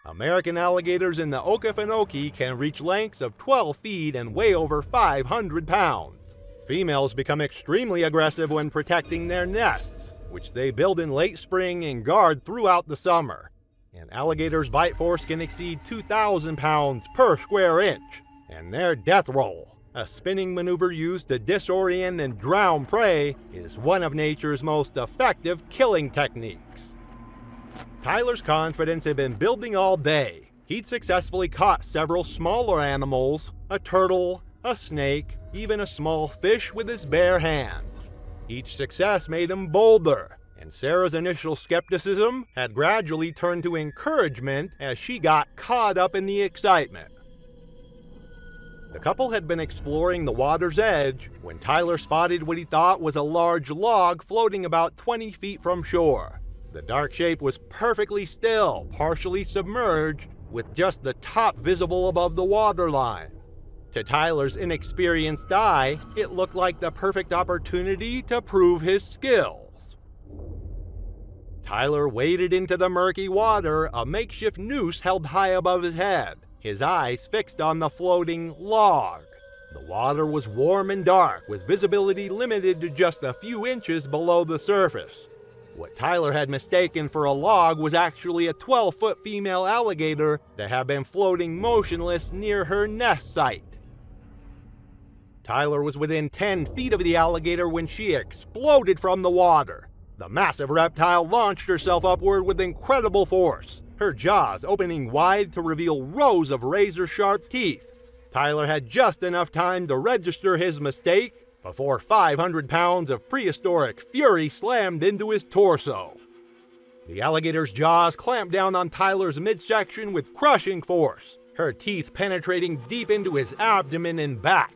American alligators in the Okefenokee can reach lengths of 12 feet and weigh over 500 pounds. Females become extremely aggressive when protecting their nests, which they build in late spring and guard throughout the summer. An alligator's bite force can exceed 2,000 pounds per square inch, and their death roll, a spinning maneuver used to disorient and drown prey, is one of nature's most effective killing techniques. Tyler's confidence had been building all day. He'd successfully caught several smaller animals, a turtle, a snake, even a small fish with his bare hands. Each success made him bolder, and Sarah's initial skepticism had gradually turned to encouragement as she got caught up in the excitement. The couple had been exploring the water's edge when Tyler spotted what he thought was a large log floating about 20 feet from shore. The dark shape was perfectly still, partially submerged, with just the top visible above the waterline. To Tyler's inexperienced eye, it looked like the perfect opportunity to prove his skills. Tyler waded into the murky water, a makeshift noose held high above his head, his eyes fixed on the floating log. The water was warm and dark, with visibility limited to just a few inches below the surface. What Tyler had mistaken for a log was actually a 12-foot female alligator that had been floating motionless near her nest site. Tyler was within 10 feet of the alligator when she exploded from the water. The massive reptile launched herself upward with incredible force, her jaws opening wide to reveal rows of razor-sharp teeth. Tyler had just enough time to register his mistake before 500 pounds of prehistoric fury slammed into his torso. The alligator's jaws clamped down on Tyler's midsection with crushing force, her teeth penetrating deep into his abdomen and back.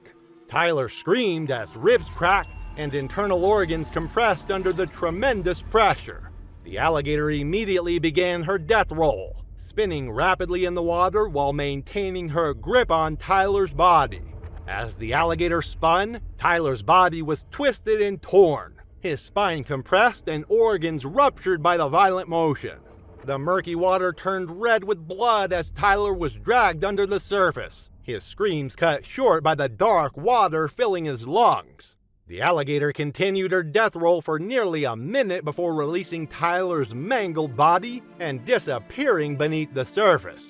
Tyler screamed as ribs cracked and internal organs compressed under the tremendous pressure. The alligator immediately began her death roll, spinning rapidly in the water while maintaining her grip on Tyler's body. As the alligator spun, Tyler's body was twisted and torn, his spine compressed and organs ruptured by the violent motion. The murky water turned red with blood as Tyler was dragged under the surface, his screams cut short by the dark water filling his lungs. The alligator continued her death roll for nearly a minute before releasing Tyler's mangled body and disappearing beneath the surface.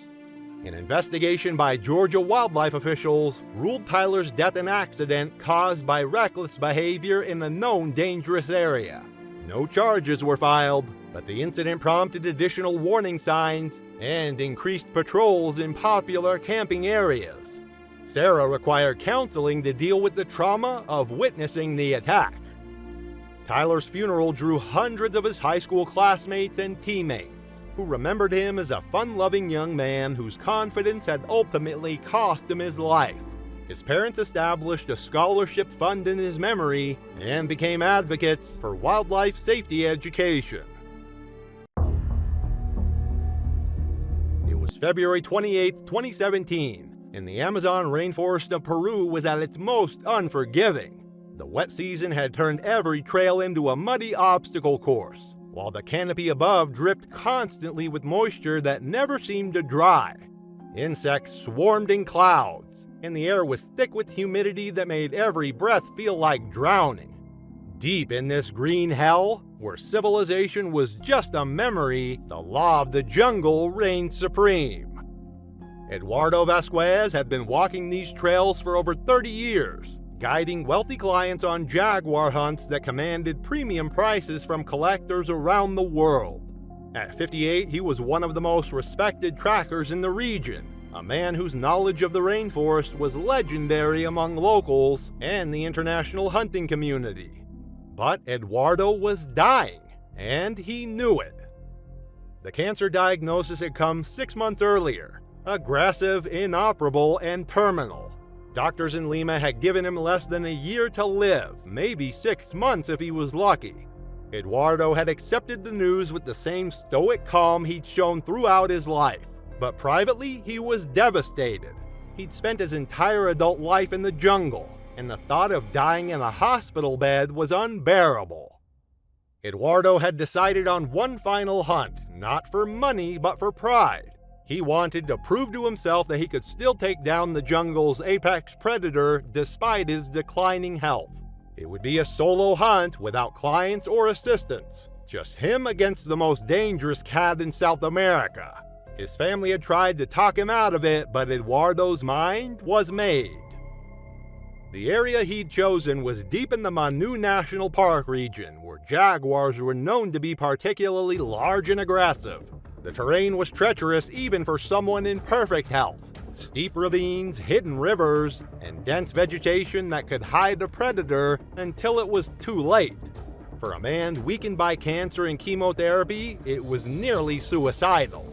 An investigation by Georgia wildlife officials ruled Tyler's death an accident caused by reckless behavior in a known dangerous area. No charges were filed, but the incident prompted additional warning signs and increased patrols in popular camping areas. Sarah required counseling to deal with the trauma of witnessing the attack. Tyler's funeral drew hundreds of his high school classmates and teammates, who remembered him as a fun-loving young man whose confidence had ultimately cost him his life. His parents established a scholarship fund in his memory and became advocates for wildlife safety education. It was February 28, 2017. And the Amazon rainforest of Peru was at its most unforgiving. The wet season had turned every trail into a muddy obstacle course, while the canopy above dripped constantly with moisture that never seemed to dry. Insects swarmed in clouds, and the air was thick with humidity that made every breath feel like drowning. Deep in this green hell, where civilization was just a memory, the law of the jungle reigned supreme. Eduardo Vasquez had been walking these trails for over 30 years, guiding wealthy clients on jaguar hunts that commanded premium prices from collectors around the world. At 58, he was one of the most respected trackers in the region, a man whose knowledge of the rainforest was legendary among locals and the international hunting community. But Eduardo was dying, and he knew it. The cancer diagnosis had come 6 months earlier, aggressive, inoperable, and terminal. Doctors in Lima had given him less than a year to live, maybe 6 months if he was lucky. Eduardo had accepted the news with the same stoic calm he'd shown throughout his life, but privately he was devastated. He'd spent his entire adult life in the jungle, and the thought of dying in a hospital bed was unbearable. Eduardo had decided on one final hunt, not for money but for pride. He wanted to prove to himself that he could still take down the jungle's apex predator despite his declining health. It would be a solo hunt without clients or assistants, just him against the most dangerous cat in South America. His family had tried to talk him out of it, but Eduardo's mind was made. The area he'd chosen was deep in the Manu National Park region, where jaguars were known to be particularly large and aggressive. The terrain was treacherous even for someone in perfect health. Steep ravines, hidden rivers, and dense vegetation that could hide a predator until it was too late. For a man weakened by cancer and chemotherapy, it was nearly suicidal.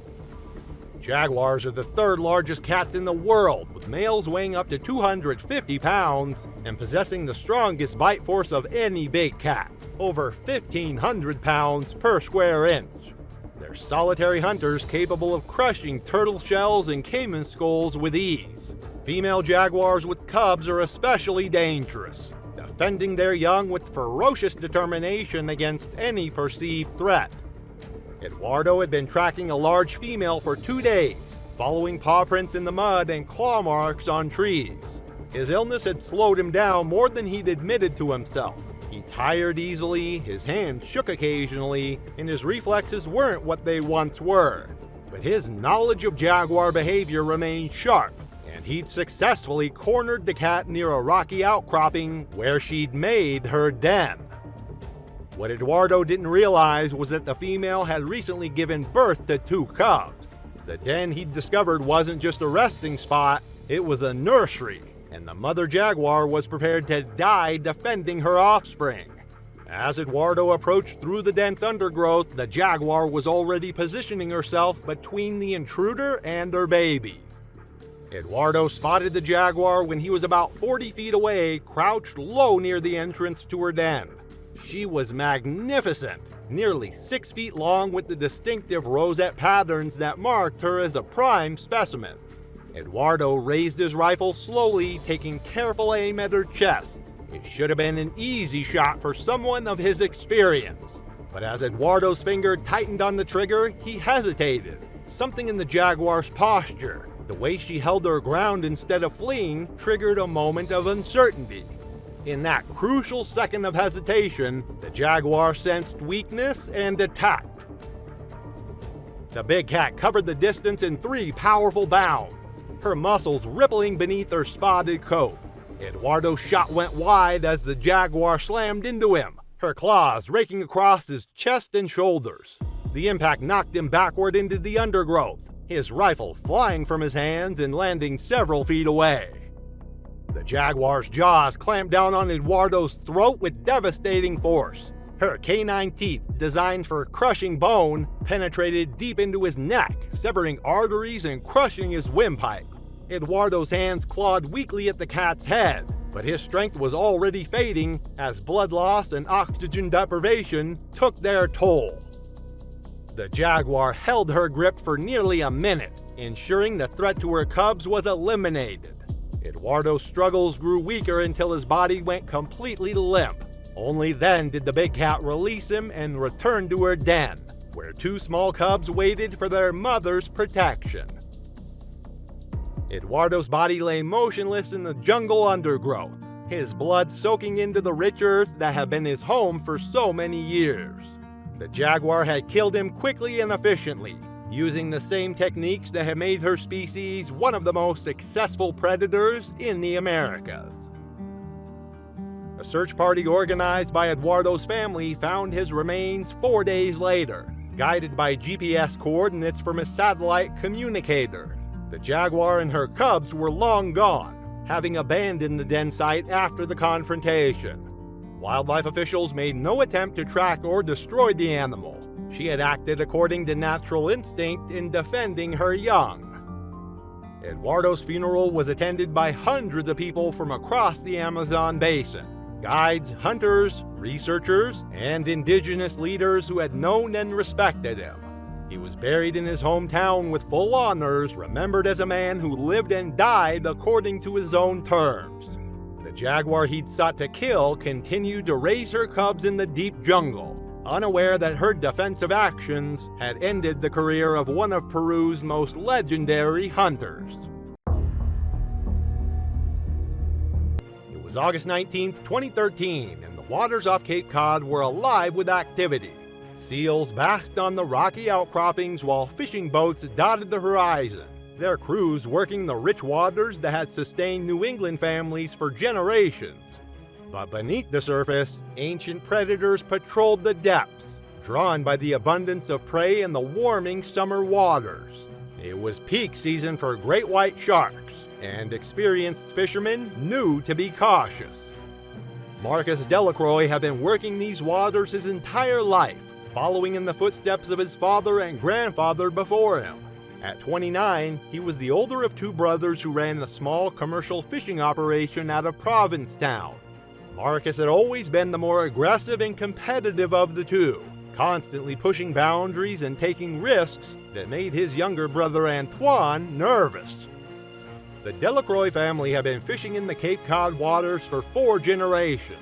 Jaguars are the third largest cats in the world, with males weighing up to 250 pounds and possessing the strongest bite force of any big cat, over 1,500 pounds per square inch. They're solitary hunters capable of crushing turtle shells and caiman skulls with ease. Female jaguars with cubs are especially dangerous, defending their young with ferocious determination against any perceived threat. Eduardo had been tracking a large female for 2 days, following paw prints in the mud and claw marks on trees. His illness had slowed him down more than he'd admitted to himself. He tired easily, his hands shook occasionally, and his reflexes weren't what they once were. But his knowledge of jaguar behavior remained sharp, and he'd successfully cornered the cat near a rocky outcropping where she'd made her den. What Eduardo didn't realize was that the female had recently given birth to 2 cubs. The den he'd discovered wasn't just a resting spot, it was a nursery, and the mother jaguar was prepared to die defending her offspring. As Eduardo approached through the dense undergrowth, the jaguar was already positioning herself between the intruder and her babies. Eduardo spotted the jaguar when he was about 40 feet away, crouched low near the entrance to her den. She was magnificent, nearly 6 feet long with the distinctive rosette patterns that marked her as a prime specimen. Eduardo raised his rifle slowly, taking careful aim at her chest. It should have been an easy shot for someone of his experience. But as Eduardo's finger tightened on the trigger, he hesitated. Something in the jaguar's posture, the way she held her ground instead of fleeing, triggered a moment of uncertainty. In that crucial second of hesitation, the jaguar sensed weakness and attacked. The big cat covered the distance in 3 powerful bounds, her muscles rippling beneath her spotted coat. Eduardo's shot went wide as the jaguar slammed into him, her claws raking across his chest and shoulders. The impact knocked him backward into the undergrowth, his rifle flying from his hands and landing several feet away. The jaguar's jaws clamped down on Eduardo's throat with devastating force. Her canine teeth, designed for crushing bone, penetrated deep into his neck, severing arteries and crushing his windpipe. Eduardo's hands clawed weakly at the cat's head, but his strength was already fading as blood loss and oxygen deprivation took their toll. The jaguar held her grip for nearly a minute, ensuring the threat to her cubs was eliminated. Eduardo's struggles grew weaker until his body went completely limp. Only then did the big cat release him and return to her den, where 2 small cubs waited for their mother's protection. Eduardo's body lay motionless in the jungle undergrowth, his blood soaking into the rich earth that had been his home for so many years. The jaguar had killed him quickly and efficiently, using the same techniques that had made her species one of the most successful predators in the Americas. A search party organized by Eduardo's family found his remains 4 days later, guided by GPS coordinates from his satellite communicator. The jaguar and her cubs were long gone, having abandoned the den site after the confrontation. Wildlife officials made no attempt to track or destroy the animal. She had acted according to natural instinct in defending her young. Eduardo's funeral was attended by hundreds of people from across the Amazon basin. Guides, hunters, researchers, and indigenous leaders who had known and respected him. He was buried in his hometown with full honors, remembered as a man who lived and died according to his own terms. The jaguar he'd sought to kill continued to raise her cubs in the deep jungle, unaware that her defensive actions had ended the career of one of Peru's most legendary hunters. It was August 19, 2013, and the waters off Cape Cod were alive with activity. Seals basked on the rocky outcroppings while fishing boats dotted the horizon, their crews working the rich waters that had sustained New England families for generations. But beneath the surface, ancient predators patrolled the depths, drawn by the abundance of prey in the warming summer waters. It was peak season for great white sharks, and experienced fishermen knew to be cautious. Marcus Delacroix had been working these waters his entire life, following in the footsteps of his father and grandfather before him. At 29, he was the older of two brothers who ran a small commercial fishing operation out of Provincetown. Marcus had always been the more aggressive and competitive of the two, constantly pushing boundaries and taking risks that made his younger brother Antoine nervous. The Delacroix family had been fishing in the Cape Cod waters for 4 generations,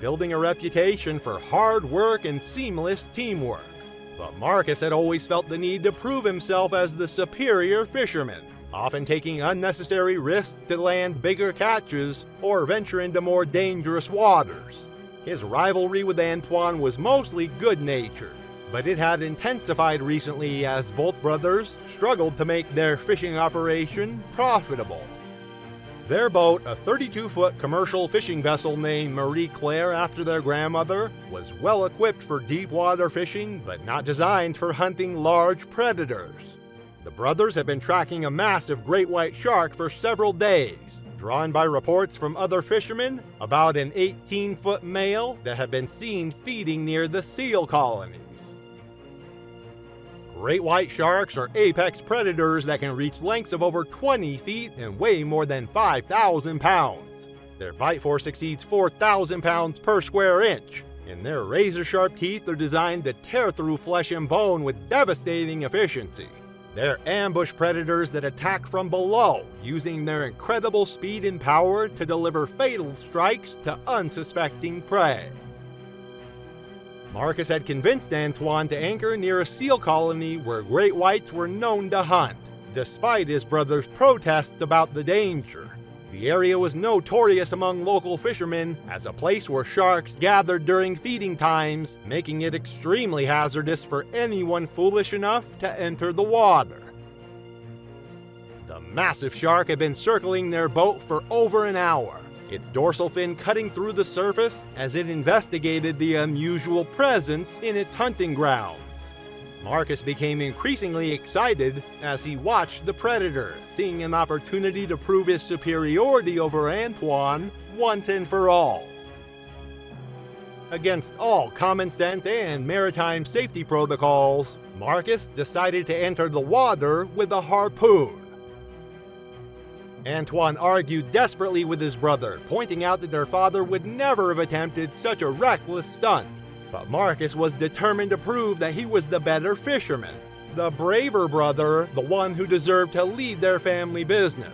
building a reputation for hard work and seamless teamwork. But Marcus had always felt the need to prove himself as the superior fisherman, often taking unnecessary risks to land bigger catches or venture into more dangerous waters. His rivalry with Antoine was mostly good-natured, but it had intensified recently as both brothers struggled to make their fishing operation profitable. Their boat, a 32-foot commercial fishing vessel named Marie Claire after their grandmother, was well equipped for deep water fishing, but not designed for hunting large predators. The brothers had been tracking a massive great white shark for several days, drawn by reports from other fishermen about an 18-foot male that had been seen feeding near the seal colonies. Great white sharks are apex predators that can reach lengths of over 20 feet and weigh more than 5,000 pounds. Their bite force exceeds 4,000 pounds per square inch, and their razor-sharp teeth are designed to tear through flesh and bone with devastating efficiency. They're ambush predators that attack from below, using their incredible speed and power to deliver fatal strikes to unsuspecting prey. Marcus had convinced Antoine to anchor near a seal colony where great whites were known to hunt, despite his brother's protests about the danger. The area was notorious among local fishermen as a place where sharks gathered during feeding times, making it extremely hazardous for anyone foolish enough to enter the water. The massive shark had been circling their boat for over an hour, its dorsal fin cutting through the surface as it investigated the unusual presence in its hunting grounds. Marcus became increasingly excited as he watched the predator, seeing an opportunity to prove his superiority over Antoine once and for all. Against all common sense and maritime safety protocols, Marcus decided to enter the water with a harpoon. Antoine argued desperately with his brother, pointing out that their father would never have attempted such a reckless stunt. But Marcus was determined to prove that he was the better fisherman, the braver brother, the one who deserved to lead their family business.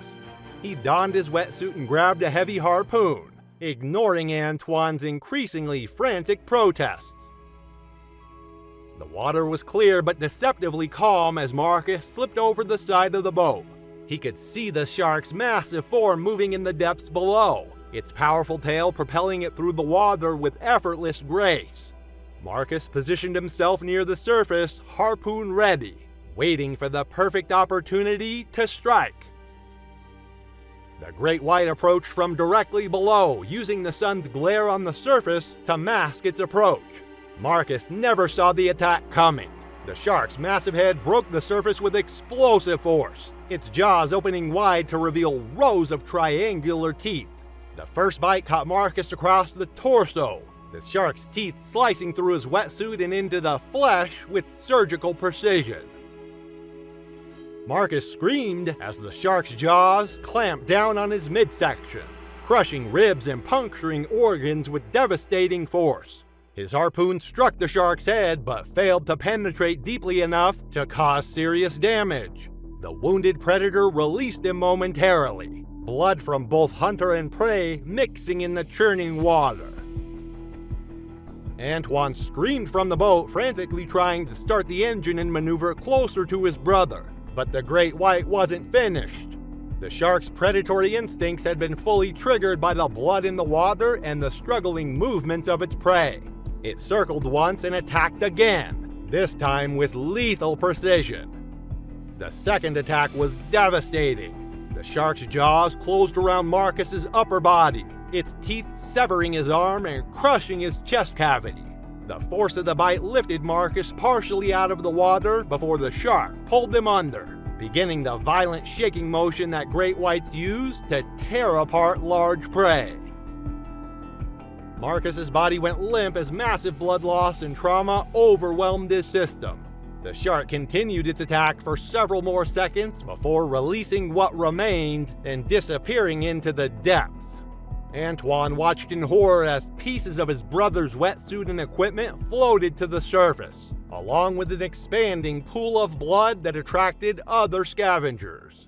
He donned his wetsuit and grabbed a heavy harpoon, ignoring Antoine's increasingly frantic protests. The water was clear but deceptively calm as Marcus slipped over the side of the boat. He could see the shark's massive form moving in the depths below, its powerful tail propelling it through the water with effortless grace. Marcus positioned himself near the surface, harpoon ready, waiting for the perfect opportunity to strike. The great white approached from directly below, using the sun's glare on the surface to mask its approach. Marcus never saw the attack coming. The shark's massive head broke the surface with explosive force, its jaws opening wide to reveal rows of triangular teeth. The first bite caught Marcus across the torso, the shark's teeth slicing through his wetsuit and into the flesh with surgical precision. Marcus screamed as the shark's jaws clamped down on his midsection, crushing ribs and puncturing organs with devastating force. His harpoon struck the shark's head but failed to penetrate deeply enough to cause serious damage. The wounded predator released him momentarily, blood from both hunter and prey mixing in the churning water. Antoine screamed from the boat, frantically trying to start the engine and maneuver closer to his brother. But the great white wasn't finished. The shark's predatory instincts had been fully triggered by the blood in the water and the struggling movements of its prey. It circled once and attacked again, this time with lethal precision. The second attack was devastating. The shark's jaws closed around Marcus's upper body, its teeth severing his arm and crushing his chest cavity. The force of the bite lifted Marcus partially out of the water before the shark pulled him under, beginning the violent shaking motion that great whites use to tear apart large prey. Marcus's body went limp as massive blood loss and trauma overwhelmed his system. The shark continued its attack for several more seconds before releasing what remained and disappearing into the depths. Antoine watched in horror as pieces of his brother's wetsuit and equipment floated to the surface, along with an expanding pool of blood that attracted other scavengers.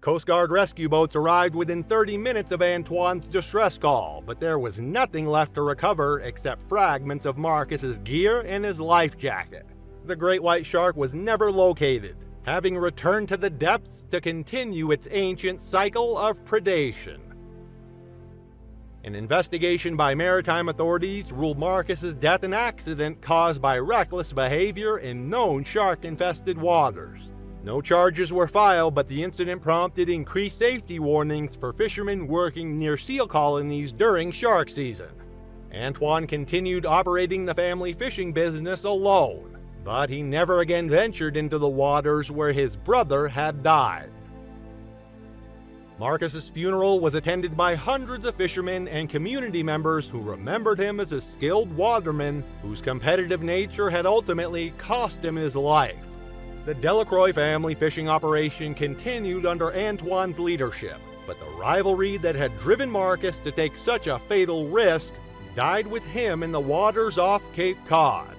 Coast Guard rescue boats arrived within 30 minutes of Antoine's distress call, but there was nothing left to recover except fragments of Marcus's gear and his life jacket. The great white shark was never located, having returned to the depths to continue its ancient cycle of predation. An investigation by maritime authorities ruled Marcus's death an accident caused by reckless behavior in known shark-infested waters. No charges were filed, but the incident prompted increased safety warnings for fishermen working near seal colonies during shark season. Antoine continued operating the family fishing business alone, but he never again ventured into the waters where his brother had died. Marcus's funeral was attended by hundreds of fishermen and community members who remembered him as a skilled waterman whose competitive nature had ultimately cost him his life. The Delacroix family fishing operation continued under Antoine's leadership, but the rivalry that had driven Marcus to take such a fatal risk died with him in the waters off Cape Cod.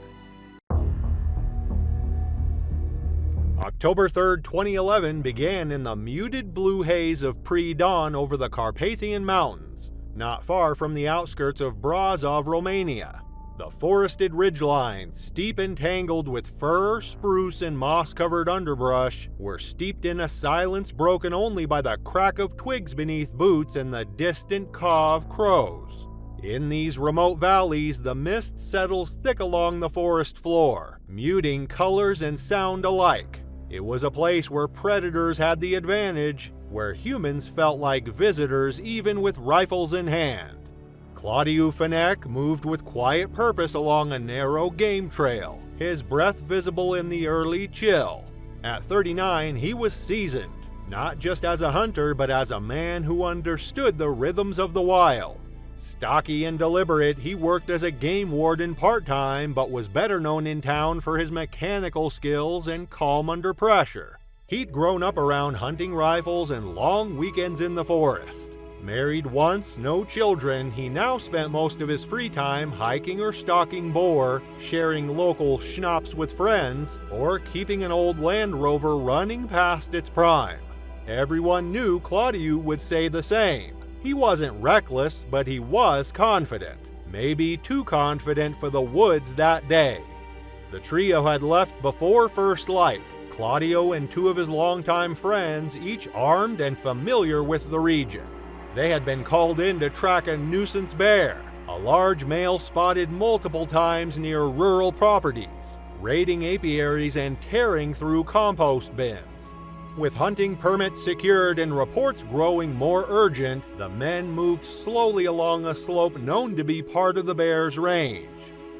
October 3, 2011 began in the muted blue haze of pre-dawn over the Carpathian Mountains, not far from the outskirts of Brasov, Romania. The forested ridgelines, steep and tangled with fir, spruce, and moss-covered underbrush, were steeped in a silence broken only by the crack of twigs beneath boots and the distant caw of crows. In these remote valleys, the mist settles thick along the forest floor, muting colors and sound alike. It was a place where predators had the advantage, where humans felt like visitors even with rifles in hand. Claudiu Fenech moved with quiet purpose along a narrow game trail, his breath visible in the early chill. At 39, he was seasoned, not just as a hunter but as a man who understood the rhythms of the wild. Stocky and deliberate, he worked as a game warden part-time but was better known in town for his mechanical skills and calm under pressure. He'd grown up around hunting rifles and long weekends in the forest. Married once, no children, he now spent most of his free time hiking or stalking boar, sharing local schnapps with friends, or keeping an old Land Rover running past its prime. Everyone knew Claudiu would say the same. He wasn't reckless, but he was confident. Maybe too confident for the woods that day. The trio had left before first light, Claudio and two of his longtime friends, each armed and familiar with the region. They had been called in to track a nuisance bear, a large male spotted multiple times near rural properties, raiding apiaries and tearing through compost bins. With hunting permits secured and reports growing more urgent, the men moved slowly along a slope known to be part of the bear's range.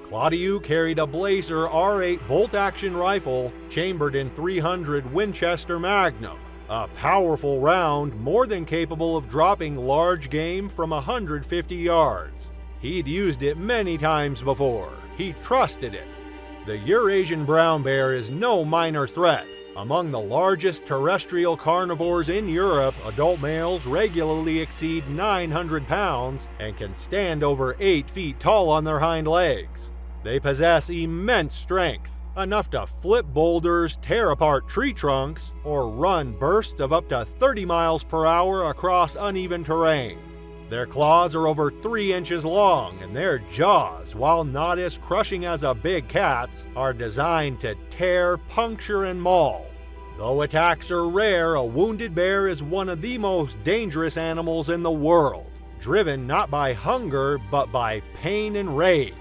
Claudiu carried a Blazer R8 bolt-action rifle chambered in .300 Winchester Magnum, a powerful round more than capable of dropping large game from 150 yards. He'd used it many times before. He trusted it. The Eurasian brown bear is no minor threat. Among the largest terrestrial carnivores in Europe, adult males regularly exceed 900 pounds and can stand over 8 feet tall on their hind legs. They possess immense strength, enough to flip boulders, tear apart tree trunks, or run bursts of up to 30 miles per hour across uneven terrain. Their claws are over 3 inches long, and their jaws, while not as crushing as a big cat's, are designed to tear, puncture, and maul. Though attacks are rare, a wounded bear is one of the most dangerous animals in the world, driven not by hunger, but by pain and rage.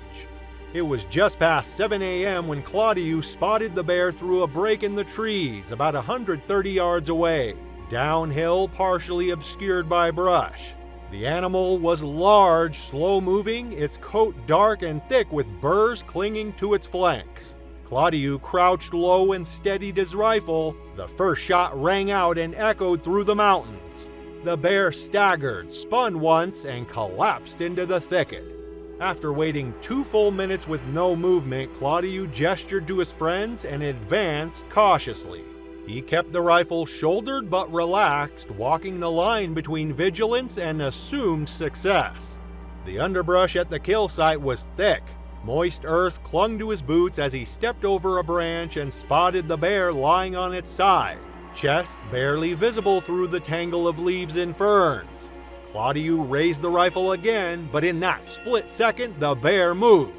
It was just past 7 a.m. when Claudiu spotted the bear through a break in the trees about 130 yards away, downhill, partially obscured by brush. The animal was large, slow-moving, its coat dark and thick with burrs clinging to its flanks. Claudiu crouched low and steadied his rifle. The first shot rang out and echoed through the mountains. The bear staggered, spun once, and collapsed into the thicket. After waiting 2 full minutes with no movement, Claudiu gestured to his friends and advanced cautiously. He kept the rifle shouldered but relaxed, walking the line between vigilance and assumed success. The underbrush at the kill site was thick. Moist earth clung to his boots as he stepped over a branch and spotted the bear lying on its side, chest barely visible through the tangle of leaves and ferns. Claudiu raised the rifle again, but in that split second, the bear moved.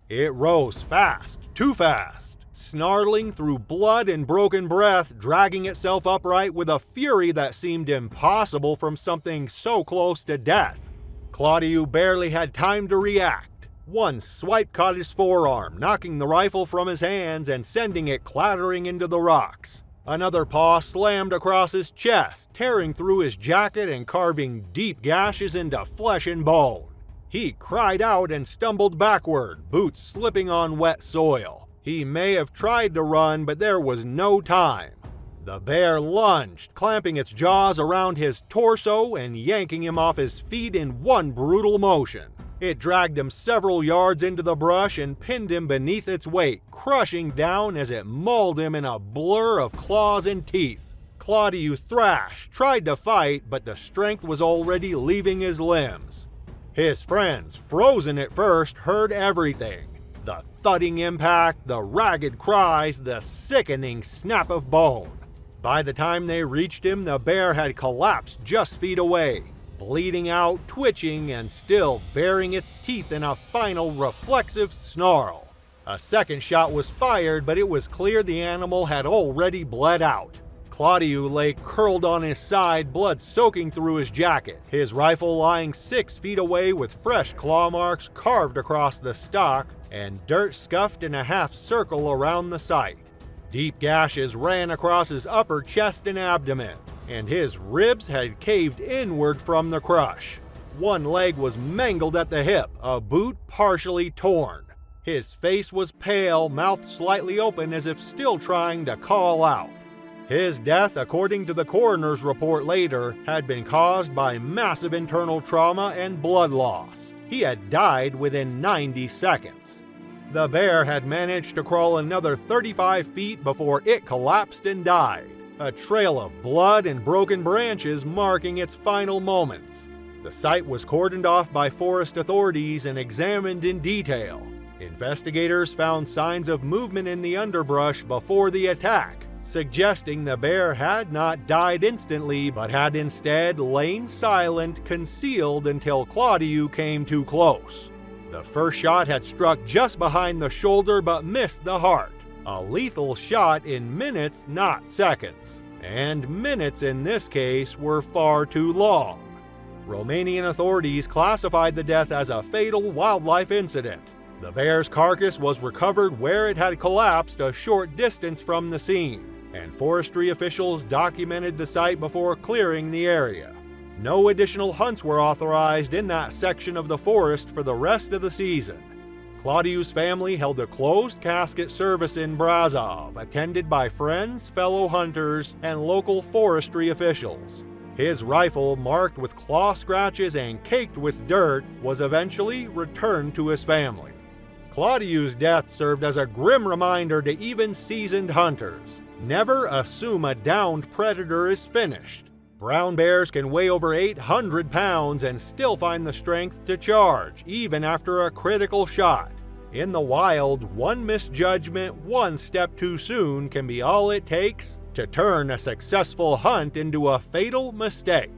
It rose fast, too fast, snarling through blood and broken breath, dragging itself upright with a fury that seemed impossible from something so close to death. Claudiu barely had time to react. One swipe caught his forearm, knocking the rifle from his hands and sending it clattering into the rocks. Another paw slammed across his chest, tearing through his jacket and carving deep gashes into flesh and bone. He cried out and stumbled backward, boots slipping on wet soil. He may have tried to run, but there was no time. The bear lunged, clamping its jaws around his torso and yanking him off his feet in one brutal motion. It dragged him several yards into the brush and pinned him beneath its weight, crushing down as it mauled him in a blur of claws and teeth. Claudiu thrashed, tried to fight, but the strength was already leaving his limbs. His friends, frozen at first, heard everything. The thudding impact, the ragged cries, the sickening snap of bone. By the time they reached him, the bear had collapsed just feet away, bleeding out, twitching, and still baring its teeth in a final reflexive snarl. A second shot was fired, but it was clear the animal had already bled out. Claudiu lay curled on his side, blood soaking through his jacket, his rifle lying 6 feet away with fresh claw marks carved across the stock and dirt scuffed in a half circle around the site. Deep gashes ran across his upper chest and abdomen, and his ribs had caved inward from the crush. One leg was mangled at the hip, a boot partially torn. His face was pale, mouth slightly open as if still trying to call out. His death, according to the coroner's report later, had been caused by massive internal trauma and blood loss. He had died within 90 seconds. The bear had managed to crawl another 35 feet before it collapsed and died, a trail of blood and broken branches marking its final moments. The site was cordoned off by forest authorities and examined in detail. Investigators found signs of movement in the underbrush before the attack, suggesting the bear had not died instantly but had instead lain silent, concealed until Claudiu came too close. The first shot had struck just behind the shoulder but missed the heart. A lethal shot in minutes, not seconds. And minutes in this case were far too long. Romanian authorities classified the death as a fatal wildlife incident. The bear's carcass was recovered where it had collapsed a short distance from the scene, and forestry officials documented the site before clearing the area. No additional hunts were authorized in that section of the forest for the rest of the season. Claudiu's family held a closed casket service in Brazov, attended by friends, fellow hunters, and local forestry officials. His rifle, marked with claw scratches and caked with dirt, was eventually returned to his family. Claudiu's death served as a grim reminder to even seasoned hunters: never assume a downed predator is finished. Brown bears can weigh over 800 pounds and still find the strength to charge, even after a critical shot. In the wild, one misjudgment, one step too soon can be all it takes to turn a successful hunt into a fatal mistake.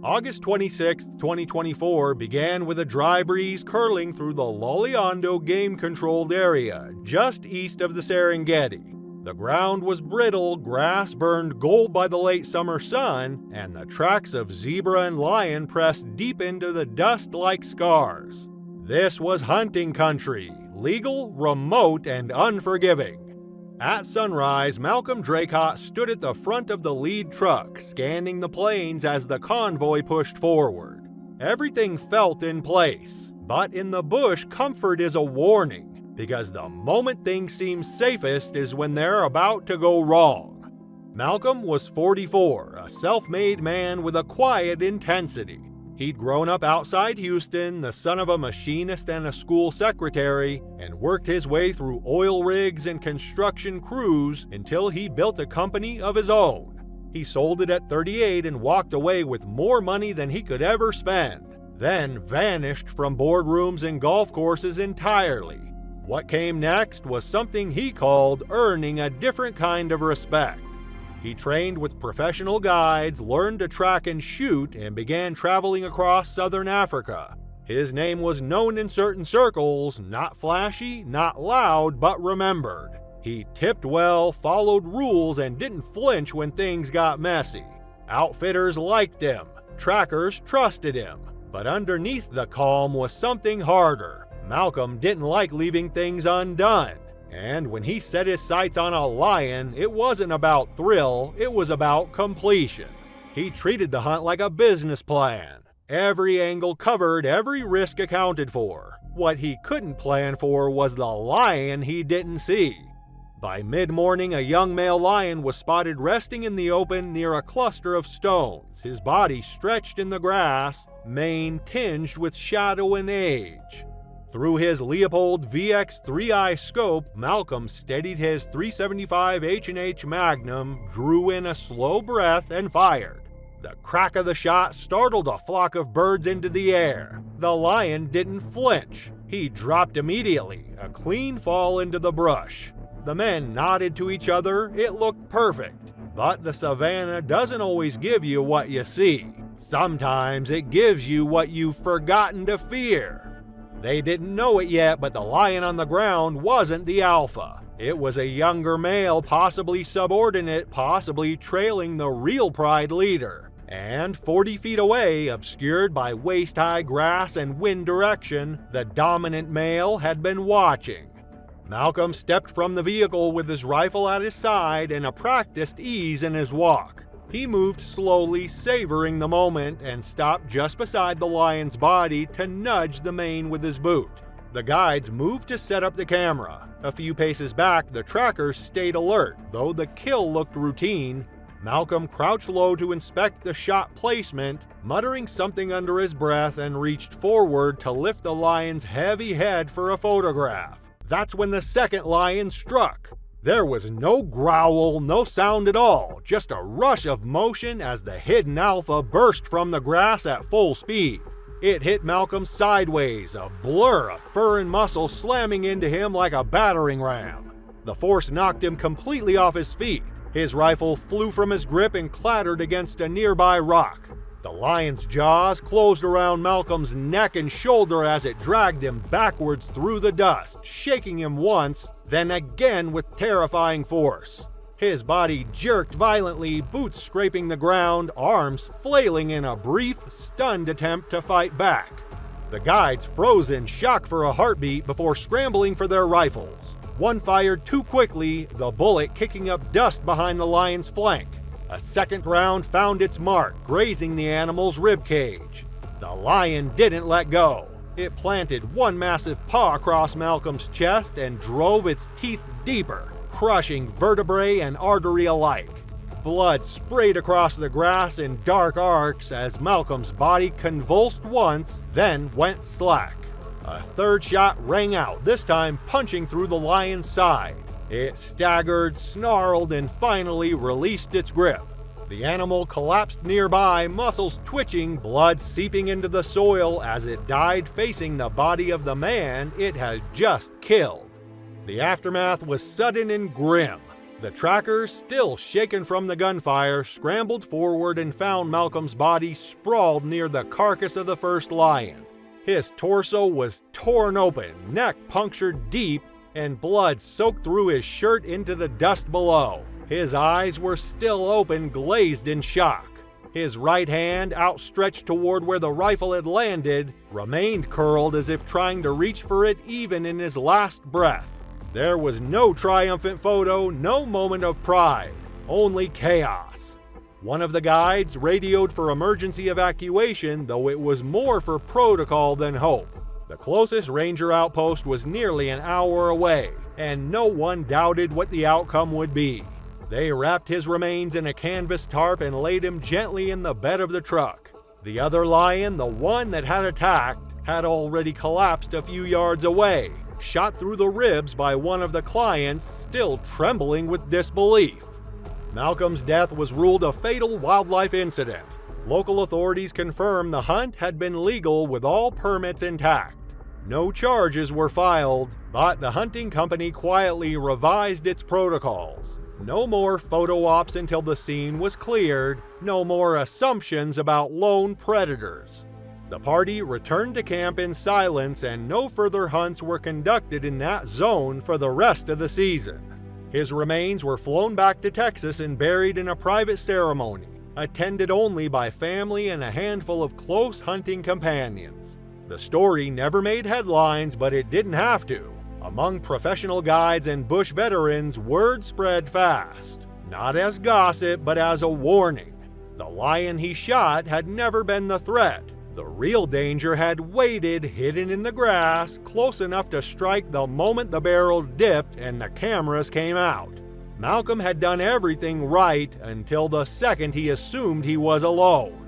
August 26, 2024 began with a dry breeze curling through the Loliondo game-controlled area, just east of the Serengeti. The ground was brittle, grass burned gold by the late summer sun, and the tracks of zebra and lion pressed deep into the dust like scars. This was hunting country, legal, remote, and unforgiving. At sunrise, Malcolm Draycott stood at the front of the lead truck, scanning the plains as the convoy pushed forward. Everything felt in place, but in the bush, comfort is a warning, because the moment things seem safest is when they're about to go wrong. Malcolm was 44, a self-made man with a quiet intensity. He'd grown up outside Houston, the son of a machinist and a school secretary, and worked his way through oil rigs and construction crews until he built a company of his own. He sold it at 38 and walked away with more money than he could ever spend, then vanished from boardrooms and golf courses entirely. What came next was something he called earning a different kind of respect. He trained with professional guides, learned to track and shoot, and began traveling across southern Africa. His name was known in certain circles, not flashy, not loud, but remembered. He tipped well, followed rules, and didn't flinch when things got messy. Outfitters liked him, trackers trusted him, but underneath the calm was something harder. Malcolm didn't like leaving things undone. And when he set his sights on a lion, it wasn't about thrill, it was about completion. He treated the hunt like a business plan. Every angle covered, every risk accounted for. What he couldn't plan for was the lion he didn't see. By mid-morning, a young male lion was spotted resting in the open near a cluster of stones, his body stretched in the grass, mane tinged with shadow and age. Through his Leopold VX 3i scope, Malcolm steadied his .375 H&H Magnum, drew in a slow breath, and fired. The crack of the shot startled a flock of birds into the air. The lion didn't flinch. He dropped immediately, a clean fall into the brush. The men nodded to each other. It looked perfect. But the savannah doesn't always give you what you see. Sometimes it gives you what you've forgotten to fear. They didn't know it yet, but the lion on the ground wasn't the alpha. It was a younger male, possibly subordinate, possibly trailing the real pride leader. And 40 feet away, obscured by waist-high grass and wind direction, the dominant male had been watching. Malcolm stepped from the vehicle with his rifle at his side and a practiced ease in his walk. He moved slowly, savoring the moment, and stopped just beside the lion's body to nudge the mane with his boot. The guides moved to set up the camera. A few paces back, the trackers stayed alert, though the kill looked routine. Malcolm crouched low to inspect the shot placement, muttering something under his breath, and reached forward to lift the lion's heavy head for a photograph. That's when the second lion struck. There was no growl, no sound at all, just a rush of motion as the hidden alpha burst from the grass at full speed. It hit Malcolm sideways, a blur of fur and muscle slamming into him like a battering ram. The force knocked him completely off his feet. His rifle flew from his grip and clattered against a nearby rock. The lion's jaws closed around Malcolm's neck and shoulder as it dragged him backwards through the dust, shaking him once, then again with terrifying force. His body jerked violently, boots scraping the ground, arms flailing in a brief, stunned attempt to fight back. The guides froze in shock for a heartbeat before scrambling for their rifles. One fired too quickly, the bullet kicking up dust behind the lion's flank. A second round found its mark, grazing the animal's ribcage. The lion didn't let go. It planted one massive paw across Malcolm's chest and drove its teeth deeper, crushing vertebrae and artery alike. Blood sprayed across the grass in dark arcs as Malcolm's body convulsed once, then went slack. A third shot rang out, this time punching through the lion's side. It staggered, snarled, and finally released its grip. The animal collapsed nearby, muscles twitching, blood seeping into the soil as it died facing the body of the man it had just killed. The aftermath was sudden and grim. The trackers, still shaken from the gunfire, scrambled forward and found Malcolm's body sprawled near the carcass of the first lion. His torso was torn open, neck punctured deep, and blood soaked through his shirt into the dust below. His eyes were still open, glazed in shock. His right hand, outstretched toward where the rifle had landed, remained curled as if trying to reach for it even in his last breath. There was no triumphant photo, no moment of pride, only chaos. One of the guides radioed for emergency evacuation, though it was more for protocol than hope. The closest ranger outpost was nearly an hour away, and no one doubted what the outcome would be. They wrapped his remains in a canvas tarp and laid him gently in the bed of the truck. The other lion, the one that had attacked, had already collapsed a few yards away, shot through the ribs by one of the clients, still trembling with disbelief. Malcolm's death was ruled a fatal wildlife incident. Local authorities confirmed the hunt had been legal with all permits intact. No charges were filed, but the hunting company quietly revised its protocols. No more photo ops until the scene was cleared, no more assumptions about lone predators. The party returned to camp in silence and no further hunts were conducted in that zone for the rest of the season. His remains were flown back to Texas and buried in a private ceremony, attended only by family and a handful of close hunting companions. The story never made headlines, but it didn't have to. Among professional guides and bush veterans, word spread fast, not as gossip, but as a warning. The lion he shot had never been the threat. The real danger had waited, hidden in the grass, close enough to strike the moment the barrel dipped and the cameras came out. Malcolm had done everything right until the second he assumed he was alone.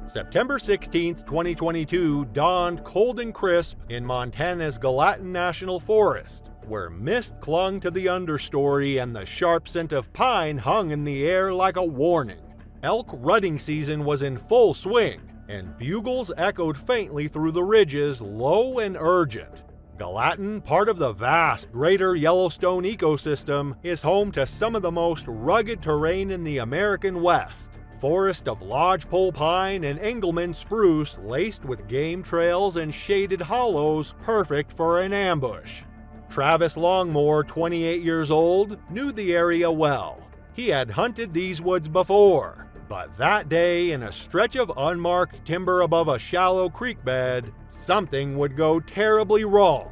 September 16, 2022 dawned cold and crisp in Montana's Gallatin National Forest, where mist clung to the understory and the sharp scent of pine hung in the air like a warning. Elk rutting season was in full swing, and bugles echoed faintly through the ridges, low and urgent. Gallatin, part of the vast Greater Yellowstone ecosystem, is home to some of the most rugged terrain in the American West. Forest of lodgepole pine and Engelmann spruce laced with game trails and shaded hollows perfect for an ambush. Travis Longmore, 28 years old, knew the area well. He had hunted these woods before, but that day, in a stretch of unmarked timber above a shallow creek bed, something would go terribly wrong.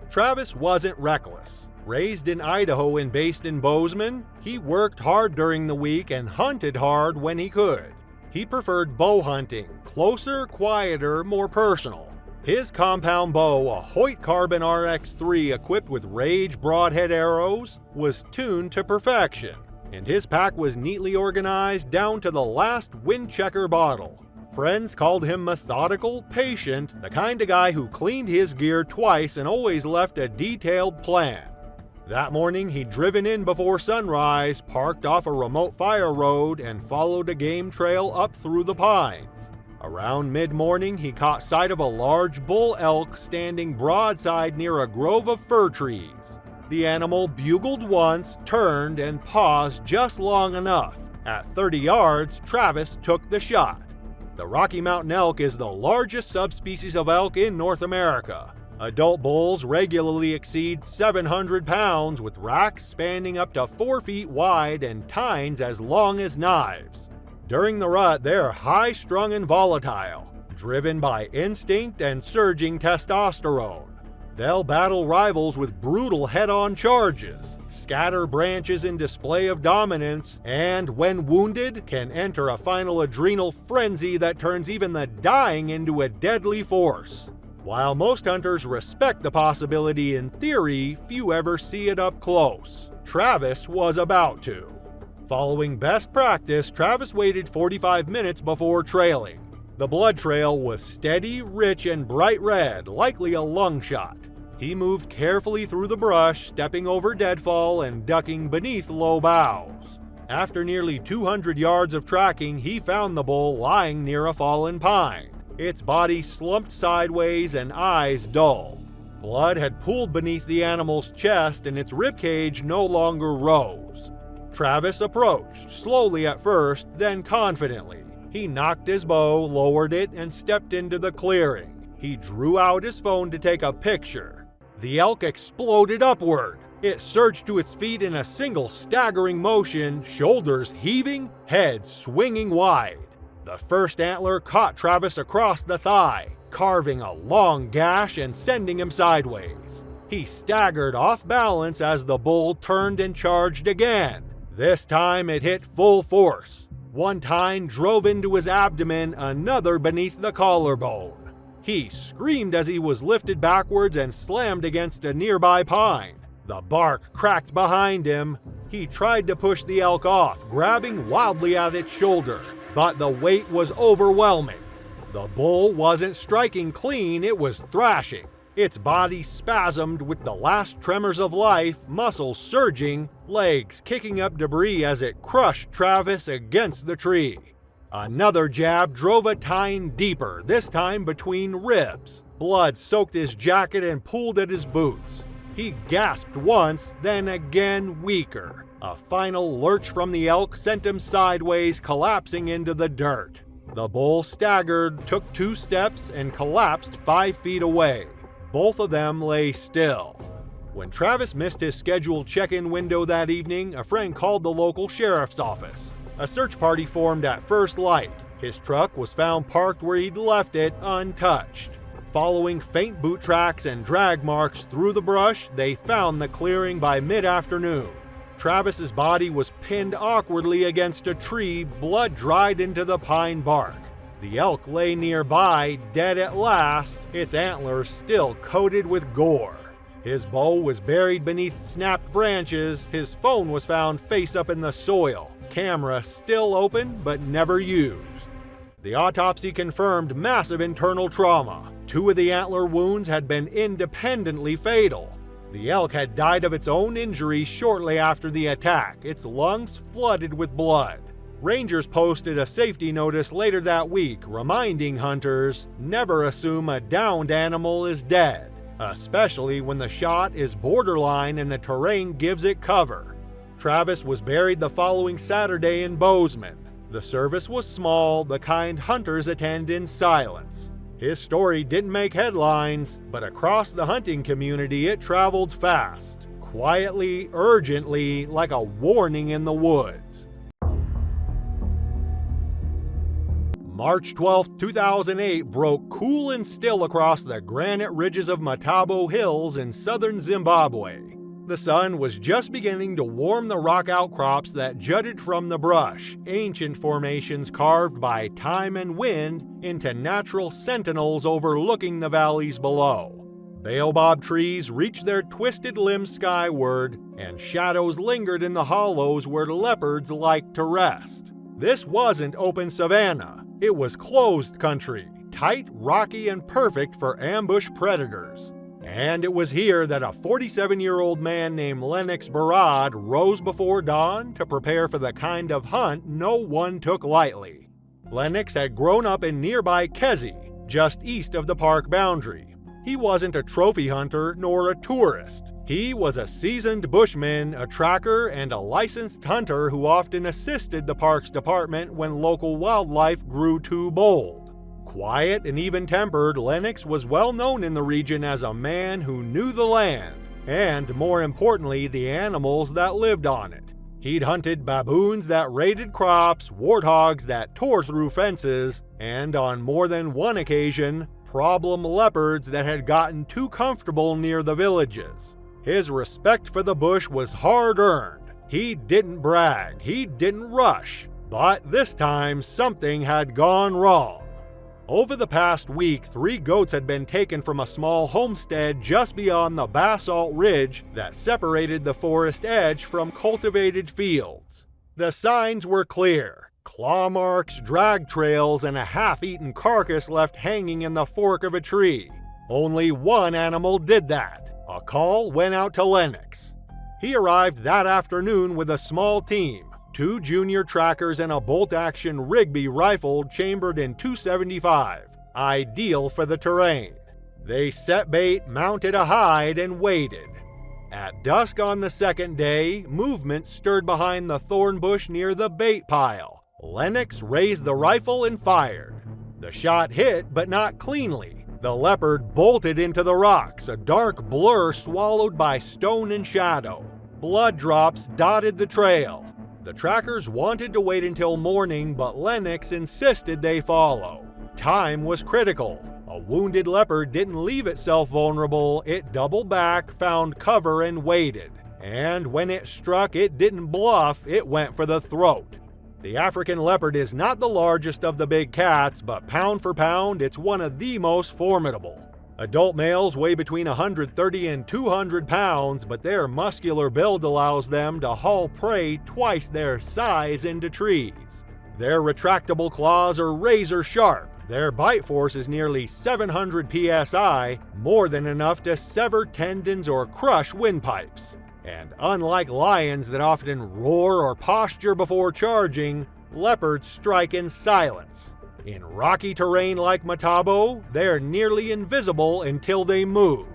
Travis wasn't reckless. Raised in Idaho and based in Bozeman, he worked hard during the week and hunted hard when he could. He preferred bow hunting, closer, quieter, more personal. His compound bow, a Hoyt Carbon RX-3 equipped with Rage broadhead arrows, was tuned to perfection, and his pack was neatly organized down to the last wind checker bottle. Friends called him methodical, patient, the kind of guy who cleaned his gear twice and always left a detailed plan. That morning, he'd driven in before sunrise, parked off a remote fire road, and followed a game trail up through the pines. Around mid-morning, he caught sight of a large bull elk standing broadside near a grove of fir trees. The animal bugled once, turned, and paused just long enough. At 30 yards, Travis took the shot. The Rocky Mountain elk is the largest subspecies of elk in North America. Adult bulls regularly exceed 700 pounds, with racks spanning up to 4 feet wide and tines as long as knives. During the rut, they're high-strung and volatile, driven by instinct and surging testosterone. They'll battle rivals with brutal head-on charges, scatter branches in display of dominance, and when wounded, can enter a final adrenal frenzy that turns even the dying into a deadly force. While most hunters respect the possibility in theory, few ever see it up close. Travis was about to. Following best practice, Travis waited 45 minutes before trailing. The blood trail was steady, rich, and bright red, likely a lung shot. He moved carefully through the brush, stepping over deadfall and ducking beneath low boughs. After nearly 200 yards of tracking, he found the bull lying near a fallen pine, its body slumped sideways and eyes dull. Blood had pooled beneath the animal's chest and its ribcage no longer rose. Travis approached, slowly at first, then confidently. He knocked his bow, lowered it, and stepped into the clearing. He drew out his phone to take a picture. The elk exploded upward. It surged to its feet in a single staggering motion, shoulders heaving, head swinging wide. The first antler caught Travis across the thigh, carving a long gash and sending him sideways. He staggered off balance as the bull turned and charged again. This time it hit full force. One tine drove into his abdomen, another beneath the collarbone. He screamed as he was lifted backwards and slammed against a nearby pine. The bark cracked behind him. He tried to push the elk off, grabbing wildly at its shoulder, but the weight was overwhelming. The bull wasn't striking clean, it was thrashing. Its body spasmed with the last tremors of life, muscles surging, legs kicking up debris as it crushed Travis against the tree. Another jab drove a tine deeper, this time between ribs. Blood soaked his jacket and pooled at his boots. He gasped once, then again weaker. A final lurch from the elk sent him sideways, collapsing into the dirt. The bull staggered, took 2 steps, and collapsed 5 feet away. Both of them lay still. When Travis missed his scheduled check-in window that evening, a friend called the local sheriff's office. A search party formed at first light. His truck was found parked where he'd left it, untouched. Following faint boot tracks and drag marks through the brush, they found the clearing by mid-afternoon. Travis's body was pinned awkwardly against a tree, blood dried into the pine bark. The elk lay nearby, dead at last, its antlers still coated with gore. His bow was buried beneath snapped branches, his phone was found face up in the soil, camera still open but never used. The autopsy confirmed massive internal trauma. 2 of the antler wounds had been independently fatal. The elk had died of its own injuries shortly after the attack, its lungs flooded with blood. Rangers posted a safety notice later that week, reminding hunters, never assume a downed animal is dead, especially when the shot is borderline and the terrain gives it cover. Travis was buried the following Saturday in Bozeman. The service was small, the kind hunters attend in silence. His story didn't make headlines, but across the hunting community it traveled fast, quietly, urgently, like a warning in the woods. March 12, 2008 broke cool and still across the granite ridges of Matabo Hills in southern Zimbabwe. The sun was just beginning to warm the rock outcrops that jutted from the brush, ancient formations carved by time and wind into natural sentinels overlooking the valleys below. Baobab trees reached their twisted limbs skyward, and shadows lingered in the hollows where leopards liked to rest. This wasn't open savanna. It was closed country, tight, rocky, and perfect for ambush predators. And it was here that a 47-year-old man named Lennox Barad rose before dawn to prepare for the kind of hunt no one took lightly. Lennox had grown up in nearby Kezi, just east of the park boundary. He wasn't a trophy hunter nor a tourist. He was a seasoned bushman, a tracker, and a licensed hunter who often assisted the parks department when local wildlife grew too bold. Quiet and even-tempered, Lennox was well known in the region as a man who knew the land, and more importantly, the animals that lived on it. He'd hunted baboons that raided crops, warthogs that tore through fences, and on more than one occasion, problem leopards that had gotten too comfortable near the villages. His respect for the bush was hard-earned. He didn't brag, he didn't rush, but this time something had gone wrong. Over the past week, 3 goats had been taken from a small homestead just beyond the basalt ridge that separated the forest edge from cultivated fields. The signs were clear: claw marks, drag trails, and a half-eaten carcass left hanging in the fork of a tree. Only one animal did that. A call went out to Lennox. He arrived that afternoon with a small team. 2 junior trackers and a bolt-action Rigby rifle chambered in .275, ideal for the terrain. They set bait, mounted a hide, and waited. At dusk on the second day, movement stirred behind the thorn bush near the bait pile. Lennox raised the rifle and fired. The shot hit, but not cleanly. The leopard bolted into the rocks, a dark blur swallowed by stone and shadow. Blood drops dotted the trail. The trackers wanted to wait until morning, but Lennox insisted they follow. Time was critical. A wounded leopard didn't leave itself vulnerable. It doubled back, found cover, and waited. And when it struck, it didn't bluff, it went for the throat. The African leopard is not the largest of the big cats, but pound for pound, it's one of the most formidable. Adult males weigh between 130 and 200 pounds, but their muscular build allows them to haul prey twice their size into trees. Their retractable claws are razor sharp. Their bite force is nearly 700 psi, more than enough to sever tendons or crush windpipes. And unlike lions that often roar or posture before charging, leopards strike in silence. In rocky terrain like Matabo, they're nearly invisible until they move.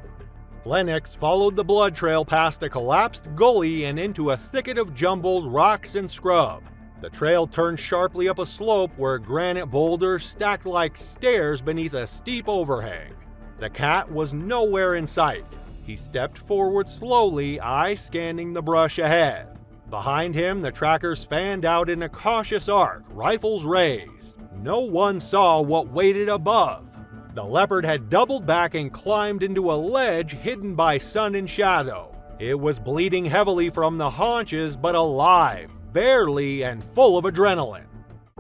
Lennox followed the blood trail past a collapsed gully and into a thicket of jumbled rocks and scrub. The trail turned sharply up a slope where granite boulders stacked like stairs beneath a steep overhang. The cat was nowhere in sight. He stepped forward slowly, eye scanning the brush ahead. Behind him, the trackers fanned out in a cautious arc, rifles raised. No one saw what waited above. The leopard had doubled back and climbed into a ledge hidden by sun and shadow. It was bleeding heavily from the haunches, but alive, barely, and full of adrenaline.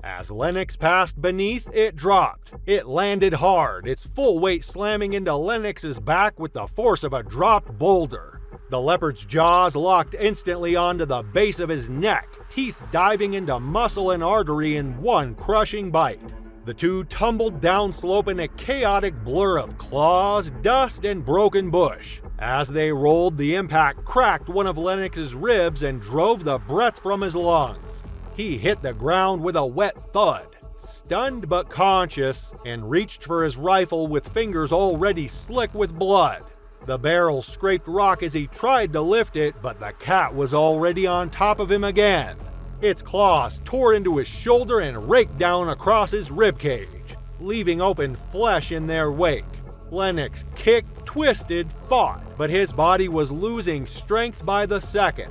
As Lennox passed beneath, it dropped. It landed hard, its full weight slamming into Lennox's back with the force of a dropped boulder. The leopard's jaws locked instantly onto the base of his neck, teeth diving into muscle and artery in one crushing bite. The two tumbled downslope in a chaotic blur of claws, dust, and broken bush. As they rolled, the impact cracked one of Lennox's ribs and drove the breath from his lungs. He hit the ground with a wet thud, stunned but conscious, and reached for his rifle with fingers already slick with blood. The barrel scraped rock as he tried to lift it, but the cat was already on top of him again. Its claws tore into his shoulder and raked down across his ribcage, leaving open flesh in their wake. Lennox kicked, twisted, fought, but his body was losing strength by the second.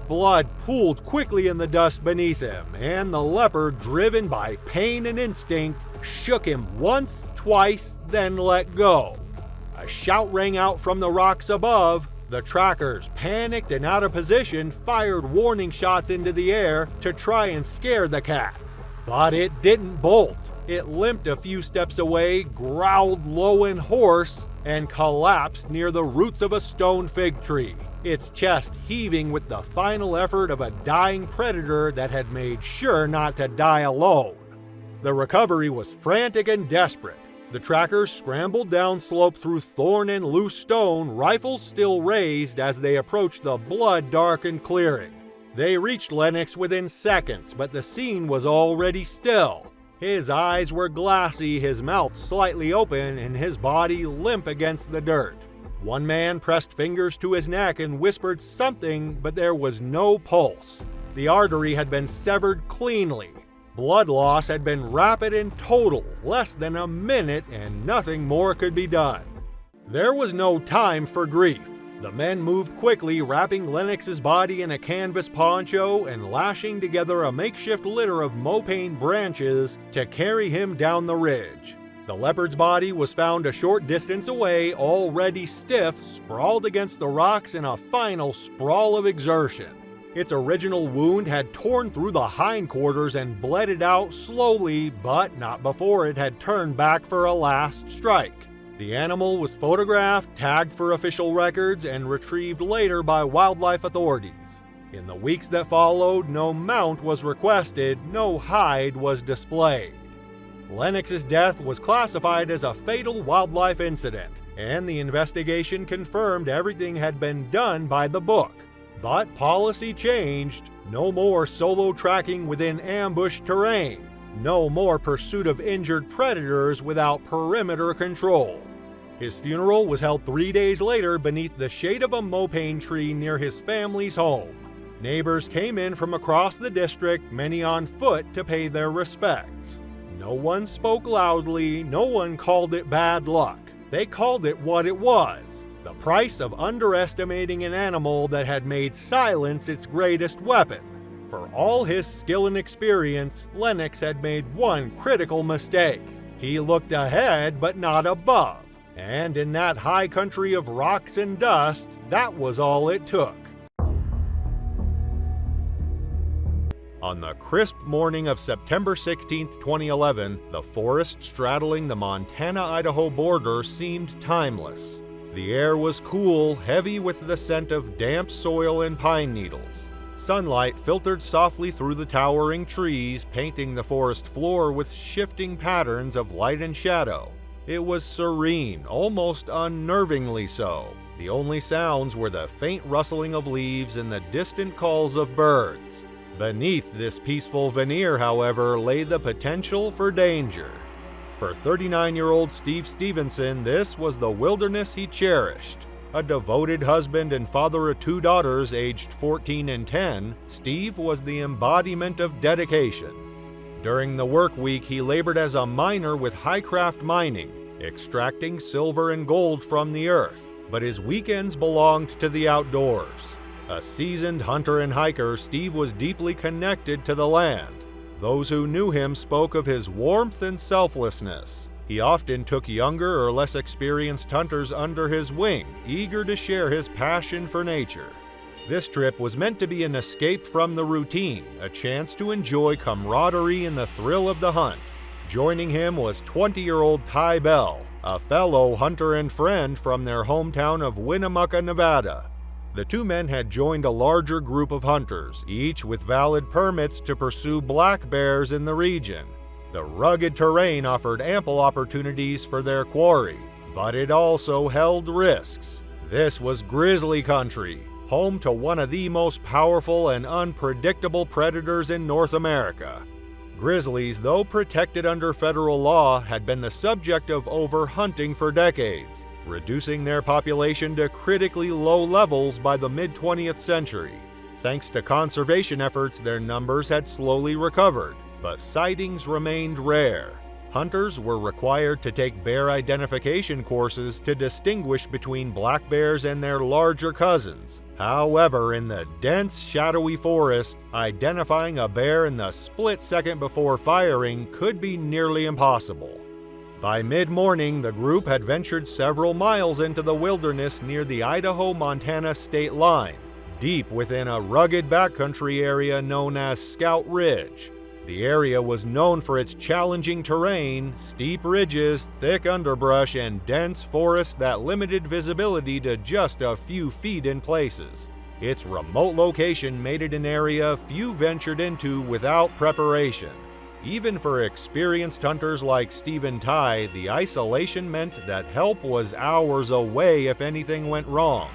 Blood pooled quickly in the dust beneath him, and the leopard, driven by pain and instinct, shook him once, twice, then let go. A shout rang out from the rocks above. The trackers, panicked and out of position, fired warning shots into the air to try and scare the cat. But it didn't bolt. It limped a few steps away, growled low and hoarse, and collapsed near the roots of a stone fig tree, its chest heaving with the final effort of a dying predator that had made sure not to die alone. The recovery was frantic and desperate. The trackers scrambled downslope through thorn and loose stone, rifles still raised as they approached the blood-darkened clearing. They reached Lennox within seconds, but the scene was already still. His eyes were glassy, his mouth slightly open, and his body limp against the dirt. One man pressed fingers to his neck and whispered something, but there was no pulse. The artery had been severed cleanly. Blood loss had been rapid and total, less than a minute, and nothing more could be done. There was no time for grief. The men moved quickly, wrapping Lennox's body in a canvas poncho and lashing together a makeshift litter of mopane branches to carry him down the ridge. The leopard's body was found a short distance away, already stiff, sprawled against the rocks in a final sprawl of exertion. Its original wound had torn through the hindquarters and bled it out slowly, but not before it had turned back for a last strike. The animal was photographed, tagged for official records, and retrieved later by wildlife authorities. In the weeks that followed, no mount was requested, no hide was displayed. Lennox's death was classified as a fatal wildlife incident, and the investigation confirmed everything had been done by the book. But policy changed. No more solo tracking within ambushed terrain. No more pursuit of injured predators without perimeter control. His funeral was held 3 days later beneath the shade of a mopane tree near his family's home. Neighbors came in from across the district, many on foot, to pay their respects. No one spoke loudly, no one called it bad luck. They called it what it was: the price of underestimating an animal that had made silence its greatest weapon. For all his skill and experience, Lennox had made one critical mistake. He looked ahead but not above. And in that high country of rocks and dust, that was all it took. On the crisp morning of September 16, 2011, the forest straddling the Montana-Idaho border seemed timeless. The air was cool, heavy with the scent of damp soil and pine needles. Sunlight filtered softly through the towering trees, painting the forest floor with shifting patterns of light and shadow. It was serene, almost unnervingly so. The only sounds were the faint rustling of leaves and the distant calls of birds. Beneath this peaceful veneer, however, lay the potential for danger. For 39-year-old Steve Stevenson, this was the wilderness he cherished. A devoted husband and father of 2 daughters aged 14 and 10, Steve was the embodiment of dedication. During the work week, he labored as a miner with Highcraft Mining, extracting silver and gold from the earth, but his weekends belonged to the outdoors. A seasoned hunter and hiker, Steve was deeply connected to the land. Those who knew him spoke of his warmth and selflessness. He often took younger or less experienced hunters under his wing, eager to share his passion for nature. This trip was meant to be an escape from the routine, a chance to enjoy camaraderie and the thrill of the hunt. Joining him was 20-year-old Ty Bell, a fellow hunter and friend from their hometown of Winnemucca, Nevada. The 2 men had joined a larger group of hunters, each with valid permits to pursue black bears in the region. The rugged terrain offered ample opportunities for their quarry, but it also held risks. This was grizzly country, home to one of the most powerful and unpredictable predators in North America. Grizzlies, though protected under federal law, had been the subject of overhunting for decades, reducing their population to critically low levels by the mid-20th century. Thanks to conservation efforts, their numbers had slowly recovered, but sightings remained rare. Hunters were required to take bear identification courses to distinguish between black bears and their larger cousins. However, in the dense, shadowy forest, identifying a bear in the split second before firing could be nearly impossible. By mid-morning, the group had ventured several miles into the wilderness near the Idaho-Montana state line, deep within a rugged backcountry area known as Scout Ridge. The area was known for its challenging terrain, steep ridges, thick underbrush, and dense forest that limited visibility to just a few feet in places. Its remote location made it an area few ventured into without preparation. Even for experienced hunters like Steve and Ty, the isolation meant that help was hours away if anything went wrong.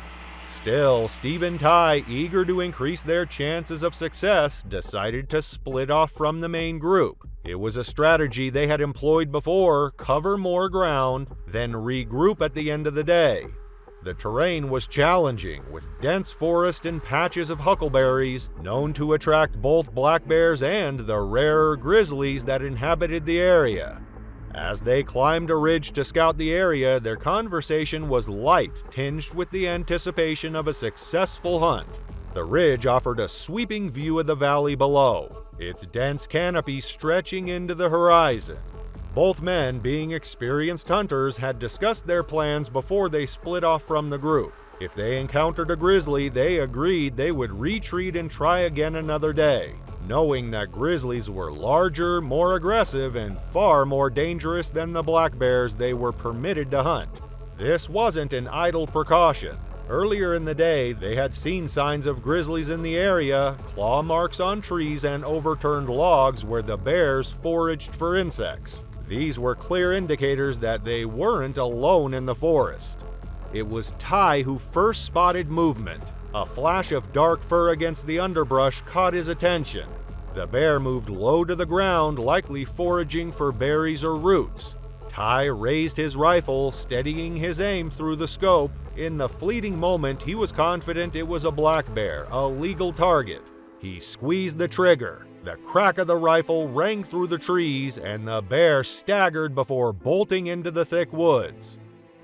Still, Steve and Ty, eager to increase their chances of success, decided to split off from the main group. It was a strategy they had employed before: cover more ground, then regroup at the end of the day. The terrain was challenging, with dense forest and patches of huckleberries, known to attract both black bears and the rarer grizzlies that inhabited the area. As they climbed a ridge to scout the area, their conversation was light, tinged with the anticipation of a successful hunt. The ridge offered a sweeping view of the valley below, its dense canopy stretching into the horizon. Both men, being experienced hunters, had discussed their plans before they split off from the group. If they encountered a grizzly, they agreed they would retreat and try again another day, knowing that grizzlies were larger, more aggressive, and far more dangerous than the black bears they were permitted to hunt. This wasn't an idle precaution. Earlier in the day, they had seen signs of grizzlies in the area, claw marks on trees and overturned logs where the bears foraged for insects. These were clear indicators that they weren't alone in the forest. It was Ty who first spotted movement. A flash of dark fur against the underbrush caught his attention. The bear moved low to the ground, likely foraging for berries or roots. Ty raised his rifle, steadying his aim through the scope. In the fleeting moment, he was confident it was a black bear, a legal target. He squeezed the trigger. The crack of the rifle rang through the trees, and the bear staggered before bolting into the thick woods.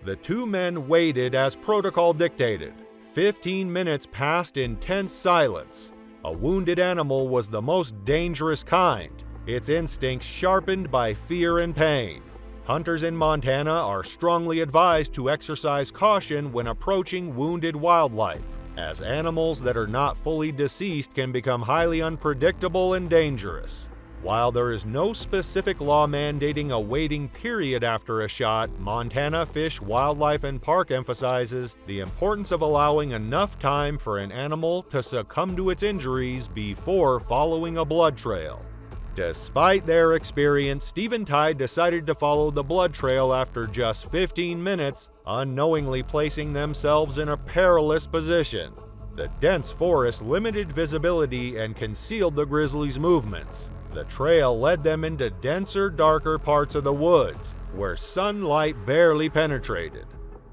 The two men waited as protocol dictated. 15 minutes passed in tense silence. A wounded animal was the most dangerous kind, its instincts sharpened by fear and pain. Hunters in Montana are strongly advised to exercise caution when approaching wounded wildlife, as animals that are not fully deceased can become highly unpredictable and dangerous. While there is no specific law mandating a waiting period after a shot, Montana Fish, Wildlife and Park emphasizes the importance of allowing enough time for an animal to succumb to its injuries before following a blood trail. Despite their experience, Steve and Ty decided to follow the blood trail after just 15 minutes, unknowingly placing themselves in a perilous position. The dense forest limited visibility and concealed the grizzlies' movements. The trail led them into denser, darker parts of the woods, where sunlight barely penetrated.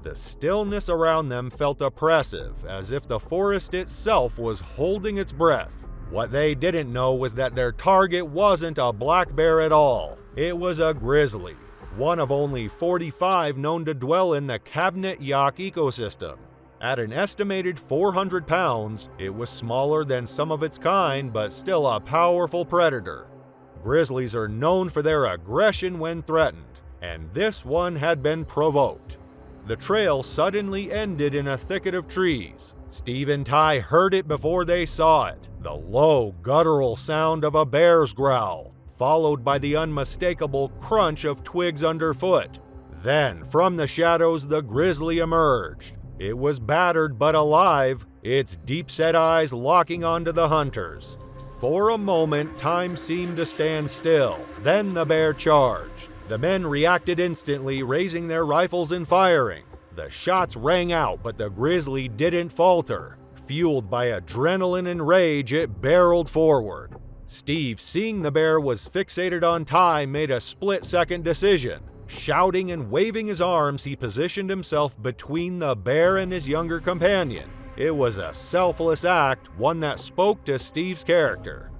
The stillness around them felt oppressive, as if the forest itself was holding its breath. What they didn't know was that their target wasn't a black bear at all. It was a grizzly, one of only 45 known to dwell in the Cabinet Yaak ecosystem. At an estimated 400 pounds, it was smaller than some of its kind, but still a powerful predator. Grizzlies are known for their aggression when threatened, and this one had been provoked. The trail suddenly ended in a thicket of trees. Steve and Ty heard it before they saw it, the low, guttural sound of a bear's growl, followed by the unmistakable crunch of twigs underfoot. Then, from the shadows, the grizzly emerged. It was battered but alive, its deep-set eyes locking onto the hunters. For a moment, time seemed to stand still. Then the bear charged. The men reacted instantly, raising their rifles and firing. The shots rang out, but the grizzly didn't falter. Fueled by adrenaline and rage, it barreled forward. Steve, seeing the bear was fixated on Ty, made a split-second decision. Shouting and waving his arms, he positioned himself between the bear and his younger companion. It was a selfless act, one that spoke to Steve's character.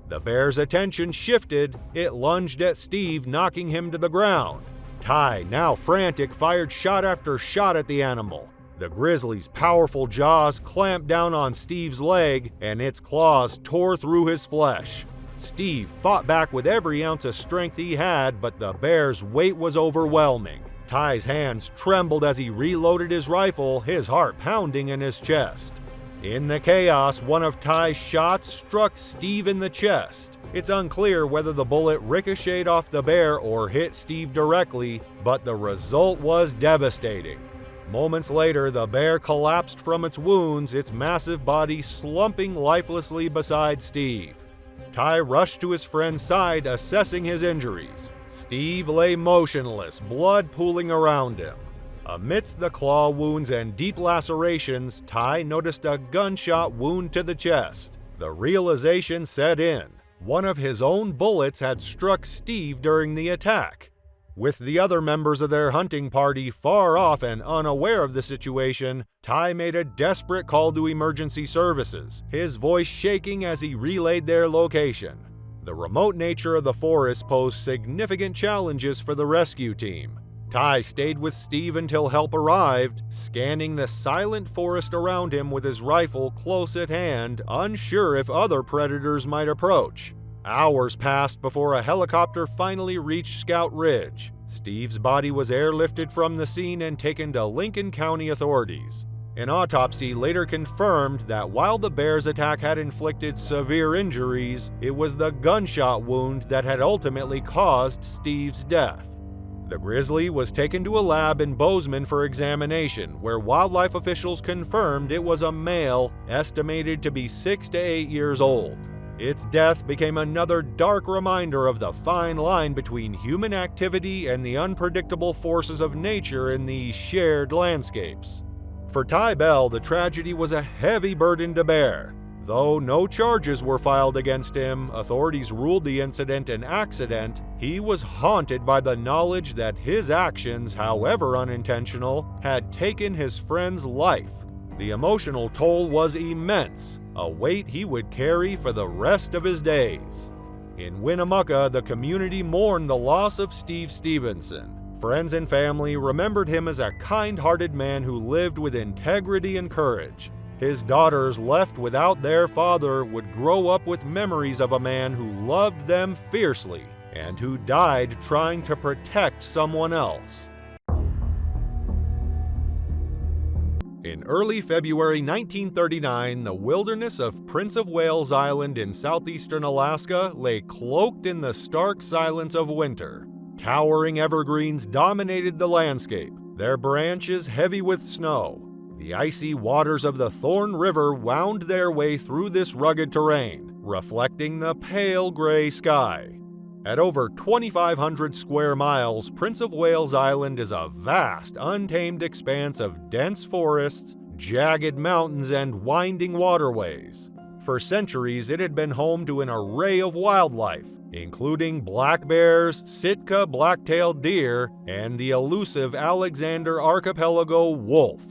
The bear's attention shifted. It lunged at Steve, knocking him to the ground. Ty, now frantic, fired shot after shot at the animal. The grizzly's powerful jaws clamped down on Steve's leg, and its claws tore through his flesh. Steve fought back with every ounce of strength he had, but the bear's weight was overwhelming. Ty's hands trembled as he reloaded his rifle, his heart pounding in his chest. In the chaos, one of Ty's shots struck Steve in the chest. It's unclear whether the bullet ricocheted off the bear or hit Steve directly, but the result was devastating. Moments later, the bear collapsed from its wounds, its massive body slumping lifelessly beside Steve. Ty rushed to his friend's side, assessing his injuries. Steve lay motionless, blood pooling around him. Amidst the claw wounds and deep lacerations, Ty noticed a gunshot wound to the chest. The realization set in. One of his own bullets had struck Steve during the attack. With the other members of their hunting party far off and unaware of the situation, Ty made a desperate call to emergency services, his voice shaking as he relayed their location. The remote nature of the forest posed significant challenges for the rescue team. Ty stayed with Steve until help arrived, scanning the silent forest around him with his rifle close at hand, unsure if other predators might approach. Hours passed before a helicopter finally reached Scout Ridge. Steve's body was airlifted from the scene and taken to Lincoln County authorities. An autopsy later confirmed that while the bear's attack had inflicted severe injuries, it was the gunshot wound that had ultimately caused Steve's death. The grizzly was taken to a lab in Bozeman for examination, where wildlife officials confirmed it was a male, estimated to be 6 to 8 years old. Its death became another dark reminder of the fine line between human activity and the unpredictable forces of nature in these shared landscapes. For Ty Bell, the tragedy was a heavy burden to bear. Though no charges were filed against him, authorities ruled the incident an accident. He was haunted by the knowledge that his actions, however unintentional, had taken his friend's life. The emotional toll was immense, a weight he would carry for the rest of his days. In Winnemucca, the community mourned the loss of Steve Stevenson. Friends and family remembered him as a kind-hearted man who lived with integrity and courage. His daughters, left without their father, would grow up with memories of a man who loved them fiercely and who died trying to protect someone else. In early February 1939, the wilderness of Prince of Wales Island in southeastern Alaska lay cloaked in the stark silence of winter. Towering evergreens dominated the landscape, their branches heavy with snow. The icy waters of the Thorn River wound their way through this rugged terrain, reflecting the pale gray sky. At over 2,500 square miles, Prince of Wales Island is a vast, untamed expanse of dense forests, jagged mountains, and winding waterways. For centuries, it had been home to an array of wildlife, including black bears, Sitka black-tailed deer, and the elusive Alexander Archipelago wolf.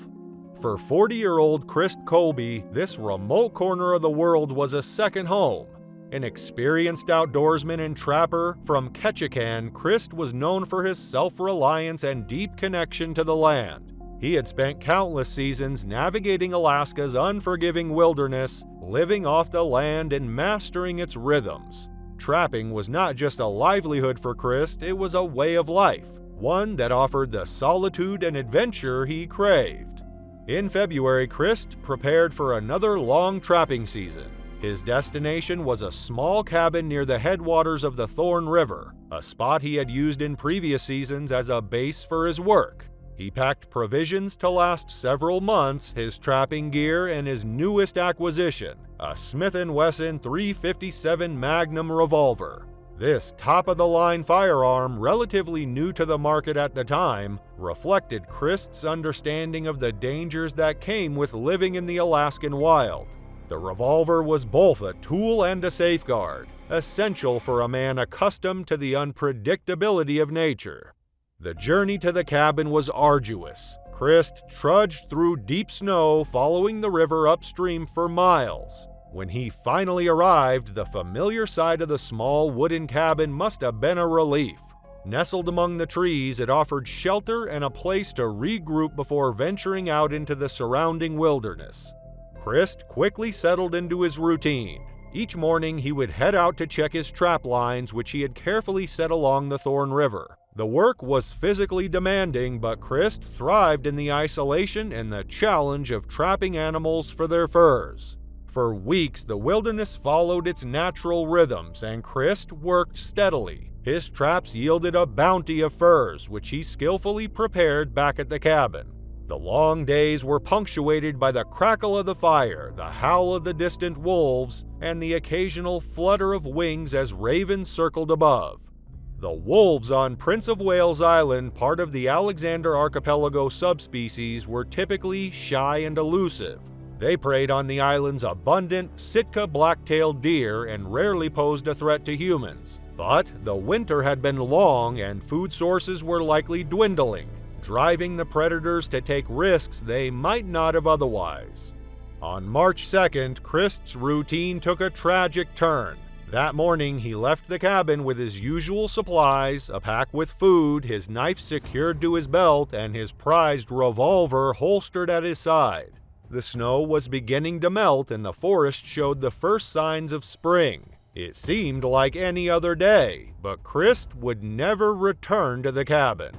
For 40-year-old Chris Colby, this remote corner of the world was a second home. An experienced outdoorsman and trapper from Ketchikan, Chris was known for his self-reliance and deep connection to the land. He had spent countless seasons navigating Alaska's unforgiving wilderness, living off the land and mastering its rhythms. Trapping was not just a livelihood for Chris, it was a way of life, one that offered the solitude and adventure he craved. In February, Chris prepared for another long trapping season. His destination was a small cabin near the headwaters of the Thorn River, a spot he had used in previous seasons as a base for his work. He packed provisions to last several months, his trapping gear, and his newest acquisition, a Smith & Wesson .357 Magnum revolver. This top-of-the-line firearm, relatively new to the market at the time, reflected Christ's understanding of the dangers that came with living in the Alaskan wild. The revolver was both a tool and a safeguard, essential for a man accustomed to the unpredictability of nature. The journey to the cabin was arduous. Chris trudged through deep snow, following the river upstream for miles. When he finally arrived, the familiar sight of the small wooden cabin must have been a relief. Nestled among the trees, it offered shelter and a place to regroup before venturing out into the surrounding wilderness. Chris quickly settled into his routine. Each morning, he would head out to check his trap lines, which he had carefully set along the Thorn River. The work was physically demanding, but Chris thrived in the isolation and the challenge of trapping animals for their furs. For weeks, the wilderness followed its natural rhythms, and Chris worked steadily. His traps yielded a bounty of furs, which he skillfully prepared back at the cabin. The long days were punctuated by the crackle of the fire, the howl of the distant wolves, and the occasional flutter of wings as ravens circled above. The wolves on Prince of Wales Island, part of the Alexander Archipelago subspecies, were typically shy and elusive. They preyed on the island's abundant Sitka black-tailed deer and rarely posed a threat to humans. But the winter had been long and food sources were likely dwindling, driving the predators to take risks they might not have otherwise. On March 2nd, Christ's routine took a tragic turn. That morning, he left the cabin with his usual supplies, a pack with food, his knife secured to his belt, and his prized revolver holstered at his side. The snow was beginning to melt and the forest showed the first signs of spring. It seemed like any other day, but Christ would never return to the cabin.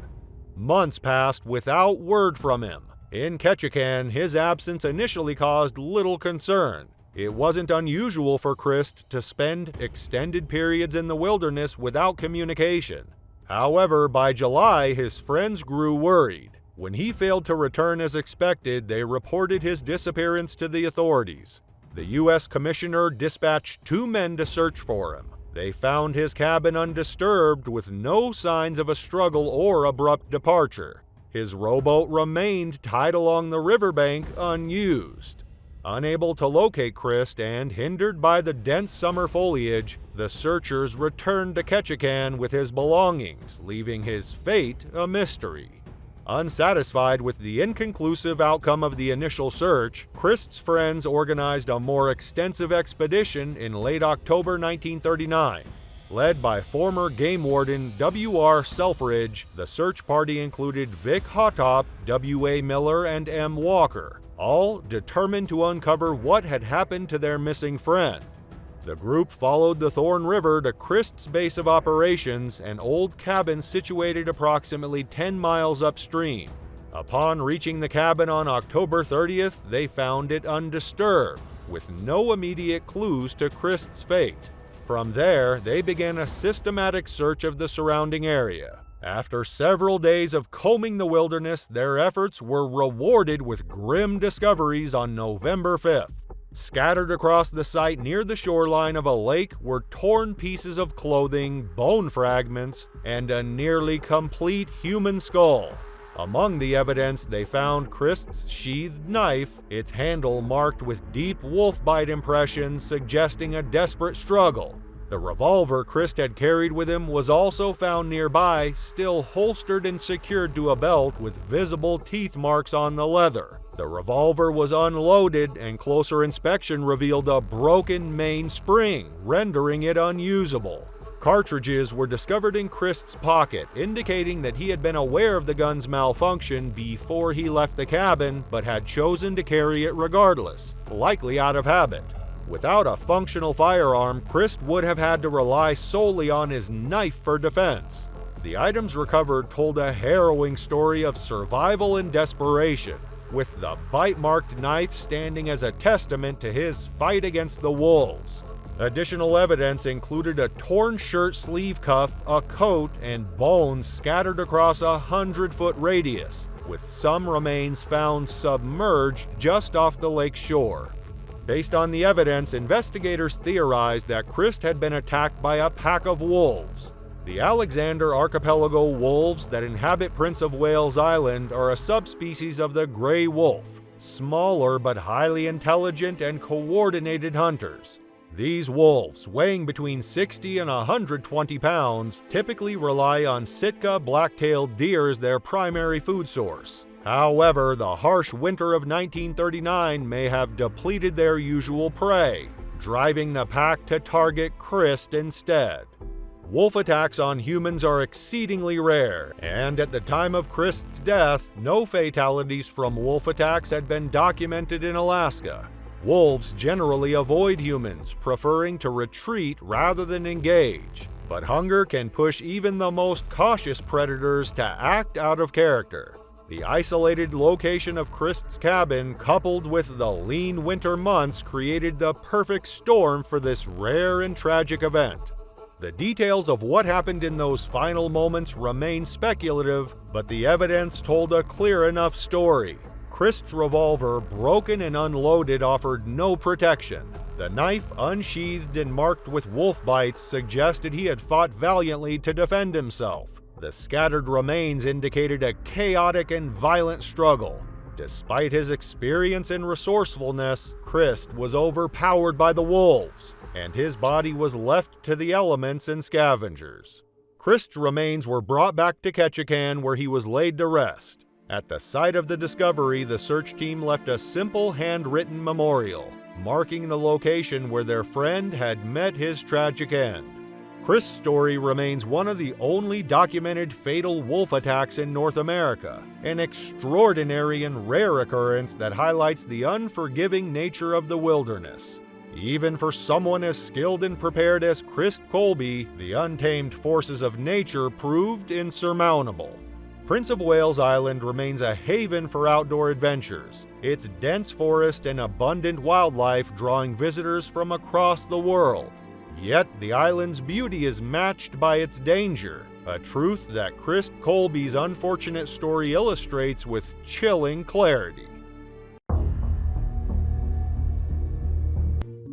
Months passed without word from him. In Ketchikan, his absence initially caused little concern. It wasn't unusual for Christ to spend extended periods in the wilderness without communication. However, by July, his friends grew worried. When he failed to return as expected, they reported his disappearance to the authorities. The U.S. Commissioner dispatched 2 men to search for him. They found his cabin undisturbed with no signs of a struggle or abrupt departure. His rowboat remained tied along the riverbank unused. Unable to locate Christ and hindered by the dense summer foliage, the searchers returned to Ketchikan with his belongings, leaving his fate a mystery. Unsatisfied with the inconclusive outcome of the initial search, Christ's friends organized a more extensive expedition in late October 1939. Led by former game warden W.R. Selfridge, the search party included Vic Hotop, W.A. Miller, and M. Walker, all determined to uncover what had happened to their missing friend. The group followed the Thorn River to Christ's base of operations, an old cabin situated approximately 10 miles upstream. Upon reaching the cabin on October 30th, they found it undisturbed, with no immediate clues to Christ's fate. From there, they began a systematic search of the surrounding area. After several days of combing the wilderness, their efforts were rewarded with grim discoveries on November 5th. Scattered across the site near the shoreline of a lake were torn pieces of clothing, bone fragments, and a nearly complete human skull. Among the evidence, they found Christ's sheathed knife, its handle marked with deep wolf bite impressions suggesting a desperate struggle. The revolver Christ had carried with him was also found nearby, still holstered and secured to a belt with visible teeth marks on the leather. The revolver was unloaded, and closer inspection revealed a broken main spring, rendering it unusable. Cartridges were discovered in Christ's pocket, indicating that he had been aware of the gun's malfunction before he left the cabin, but had chosen to carry it regardless, likely out of habit. Without a functional firearm, Christ would have had to rely solely on his knife for defense. The items recovered told a harrowing story of survival and desperation, with the bite-marked knife standing as a testament to his fight against the wolves. Additional evidence included a torn shirt sleeve cuff, a coat, and bones scattered across a 100-foot radius, with some remains found submerged just off the lake's shore. Based on the evidence, investigators theorized that Christ had been attacked by a pack of wolves. The Alexander Archipelago wolves that inhabit Prince of Wales Island are a subspecies of the gray wolf, smaller but highly intelligent and coordinated hunters. These wolves, weighing between 60 and 120 pounds, typically rely on Sitka black-tailed deer as their primary food source. However, the harsh winter of 1939 may have depleted their usual prey, driving the pack to target Christ instead. Wolf attacks on humans are exceedingly rare, and at the time of Christ's death, no fatalities from wolf attacks had been documented in Alaska. Wolves generally avoid humans, preferring to retreat rather than engage, but hunger can push even the most cautious predators to act out of character. The isolated location of Christ's cabin, coupled with the lean winter months, created the perfect storm for this rare and tragic event. The details of what happened in those final moments remain speculative, but the evidence told a clear enough story. Christ's revolver, broken and unloaded, offered no protection. The knife, unsheathed and marked with wolf bites, suggested he had fought valiantly to defend himself. The scattered remains indicated a chaotic and violent struggle. Despite his experience and resourcefulness, Christ was overpowered by the wolves. and his body was left to the elements and scavengers. Christ's remains were brought back to Ketchikan, where he was laid to rest. At the site of the discovery, the search team left a simple handwritten memorial, marking the location where their friend had met his tragic end. Chris's story remains one of the only documented fatal wolf attacks in North America, an extraordinary and rare occurrence that highlights the unforgiving nature of the wilderness. Even for someone as skilled and prepared as Chris Colby, the untamed forces of nature proved insurmountable. Prince of Wales Island remains a haven for outdoor adventures, its dense forest and abundant wildlife drawing visitors from across the world. Yet the island's beauty is matched by its danger, a truth that Chris Colby's unfortunate story illustrates with chilling clarity.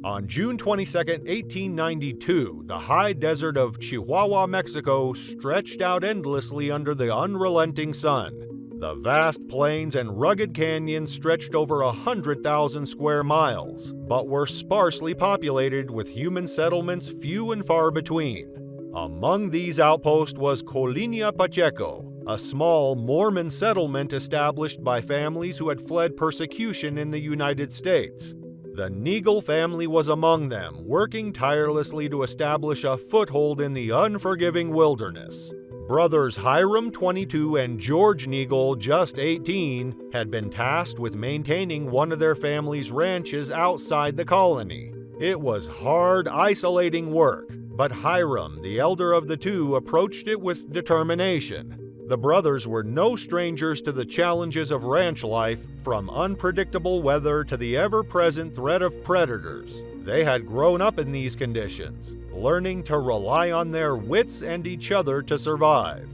On June 22, 1892, the high desert of Chihuahua, Mexico stretched out endlessly under the unrelenting sun. The vast plains and rugged canyons stretched over 100,000 square miles, but were sparsely populated with human settlements few and far between. Among these outposts was Colinia Pacheco, a small Mormon settlement established by families who had fled persecution in the United States. The Neagle family was among them, working tirelessly to establish a foothold in the unforgiving wilderness. Brothers Hiram, 22, and George Neagle, just 18, had been tasked with maintaining one of their family's ranches outside the colony. It was hard, isolating work, but Hiram, the elder of the two, approached it with determination. The brothers were no strangers to the challenges of ranch life, from unpredictable weather to the ever-present threat of predators. They had grown up in these conditions, learning to rely on their wits and each other to survive.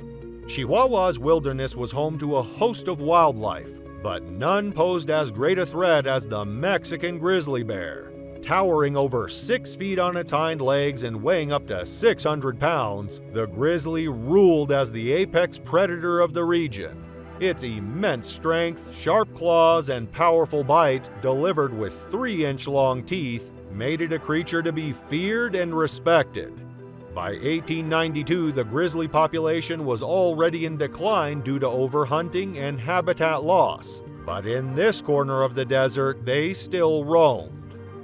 Chihuahua's wilderness was home to a host of wildlife, but none posed as great a threat as the Mexican grizzly bear. Towering over 6 feet on its hind legs and weighing up to 600 pounds, the grizzly ruled as the apex predator of the region. Its immense strength, sharp claws, and powerful bite, delivered with 3-inch-long teeth, made it a creature to be feared and respected. By 1892, the grizzly population was already in decline due to overhunting and habitat loss, but in this corner of the desert, they still roamed.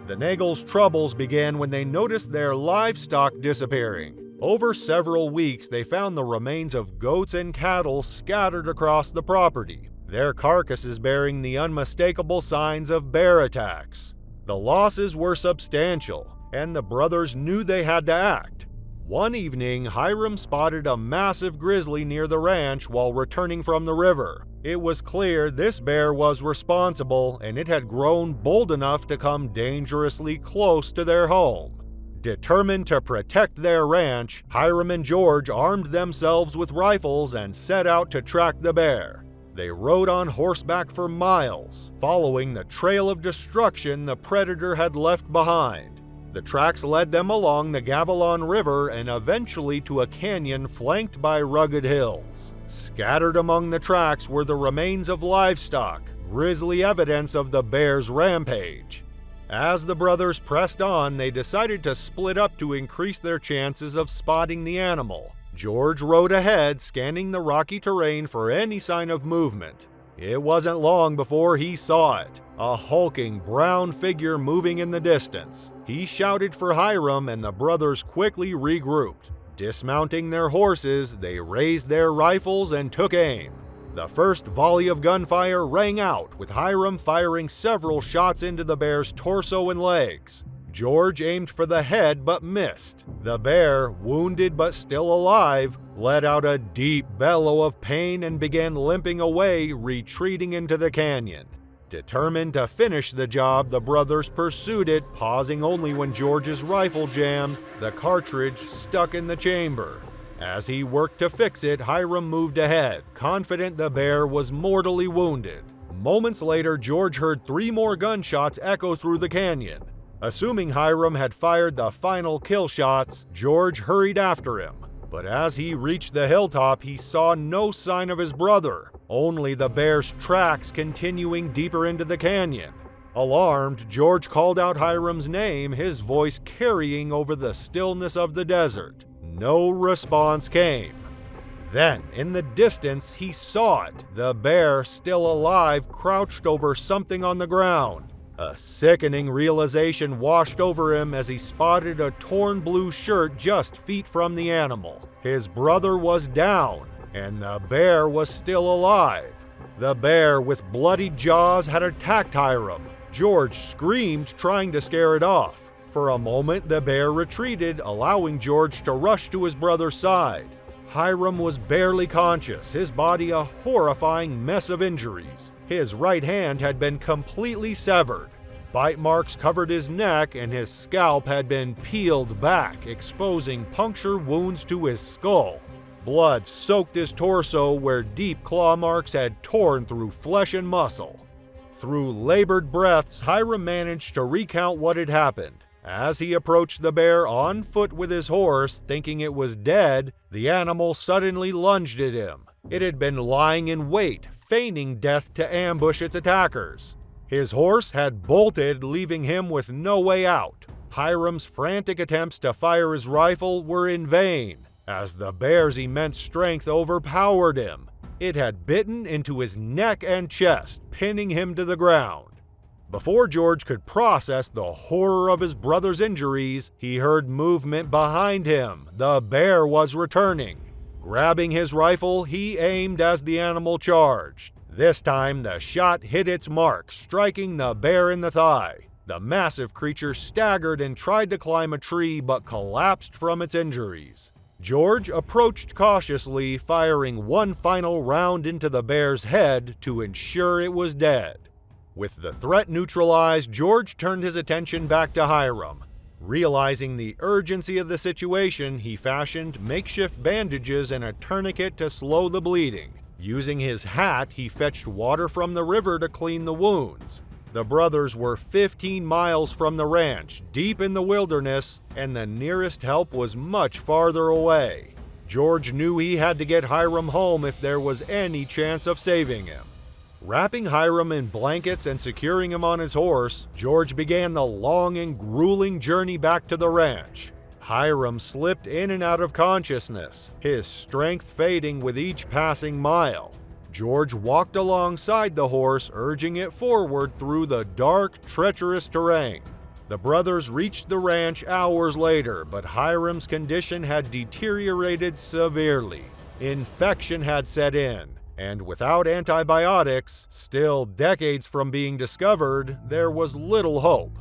The Neagles' troubles began when they noticed their livestock disappearing. Over several weeks, they found the remains of goats and cattle scattered across the property, their carcasses bearing the unmistakable signs of bear attacks. The losses were substantial, and the brothers knew they had to act. One evening, Hiram spotted a massive grizzly near the ranch while returning from the river. It was clear this bear was responsible, and it had grown bold enough to come dangerously close to their home. Determined to protect their ranch, Hiram and George armed themselves with rifles and set out to track the bear. They rode on horseback for miles, following the trail of destruction the predator had left behind. The tracks led them along the Gavilan River and eventually to a canyon flanked by rugged hills. Scattered among the tracks were the remains of livestock, grisly evidence of the bear's rampage. As the brothers pressed on, they decided to split up to increase their chances of spotting the animal. George rode ahead, scanning the rocky terrain for any sign of movement. It wasn't long before he saw it, a hulking brown figure moving in the distance. He shouted for Hiram, and the brothers quickly regrouped. Dismounting their horses, they raised their rifles and took aim. The first volley of gunfire rang out, with Hiram firing several shots into the bear's torso and legs. George aimed for the head but missed. The bear, wounded but still alive, let out a deep bellow of pain and began limping away, retreating into the canyon. Determined to finish the job, the brothers pursued it, pausing only when George's rifle jammed, the cartridge stuck in the chamber. As he worked to fix it, Hiram moved ahead, confident the bear was mortally wounded. Moments later, George heard 3 more gunshots echo through the canyon. Assuming Hiram had fired the final kill shots, George hurried after him. But as he reached the hilltop, he saw no sign of his brother, only the bear's tracks continuing deeper into the canyon. Alarmed, George called out Hiram's name, his voice carrying over the stillness of the desert. No response came. Then, in the distance, he saw it, the bear, still alive, crouched over something on the ground. A sickening realization washed over him as he spotted a torn blue shirt just feet from the animal. His brother was down, and the bear was still alive. The bear, with bloody jaws, had attacked Hiram. George screamed, trying to scare it off. For a moment, the bear retreated, allowing George to rush to his brother's side. Hiram was barely conscious, his body a horrifying mess of injuries. His right hand had been completely severed. Bite marks covered his neck, and his scalp had been peeled back, exposing puncture wounds to his skull. Blood soaked his torso, where deep claw marks had torn through flesh and muscle. Through labored breaths, Hiram managed to recount what had happened. As he approached the bear on foot with his horse, thinking it was dead, the animal suddenly lunged at him. It had been lying in wait, feigning death to ambush its attackers. His horse had bolted, leaving him with no way out. Hiram's frantic attempts to fire his rifle were in vain, as the bear's immense strength overpowered him. It had bitten into his neck and chest, pinning him to the ground. Before George could process the horror of his brother's injuries, he heard movement behind him. The bear was returning. Grabbing his rifle, he aimed as the animal charged. This time, the shot hit its mark, striking the bear in the thigh. The massive creature staggered and tried to climb a tree, but collapsed from its injuries. George approached cautiously, firing one final round into the bear's head to ensure it was dead. With the threat neutralized, George turned his attention back to Hiram. Realizing the urgency of the situation, he fashioned makeshift bandages and a tourniquet to slow the bleeding. Using his hat, he fetched water from the river to clean the wounds. The brothers were 15 miles from the ranch, deep in the wilderness, and the nearest help was much farther away. George knew he had to get Hiram home if there was any chance of saving him. Wrapping Hiram in blankets and securing him on his horse, George began the long and grueling journey back to the ranch. Hiram slipped in and out of consciousness, his strength fading with each passing mile. George walked alongside the horse, urging it forward through the dark, treacherous terrain. The brothers reached the ranch hours later, but Hiram's condition had deteriorated severely. Infection had set in, and without antibiotics, still decades from being discovered, there was little hope.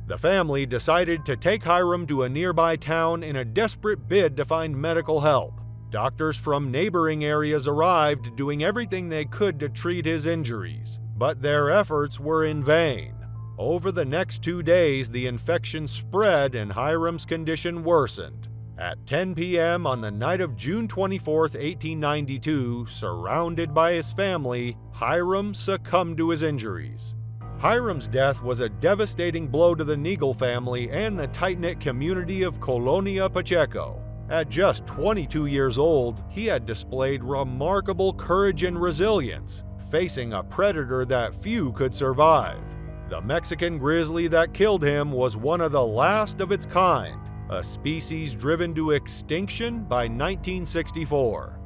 The family decided to take Hiram to a nearby town in a desperate bid to find medical help. Doctors from neighboring areas arrived, doing everything they could to treat his injuries, but their efforts were in vain. Over the next 2 days, the infection spread and Hiram's condition worsened. At 10 p.m. on the night of June 24, 1892, surrounded by his family, Hiram succumbed to his injuries. Hiram's death was a devastating blow to the Neagle family and the tight-knit community of Colonia Pacheco. At just 22 years old, he had displayed remarkable courage and resilience, facing a predator that few could survive. The Mexican grizzly that killed him was one of the last of its kind, a species driven to extinction by 1964.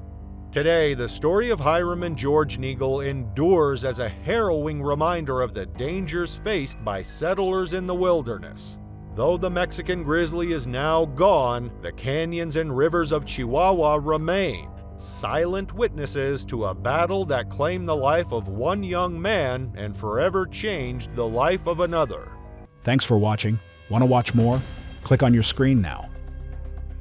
Today, the story of Hiram and George Neagle endures as a harrowing reminder of the dangers faced by settlers in the wilderness. Though the Mexican grizzly is now gone, the canyons and rivers of Chihuahua remain, silent witnesses to a battle that claimed the life of one young man and forever changed the life of another. Thanks for watching. Want to watch more? Click on your screen now.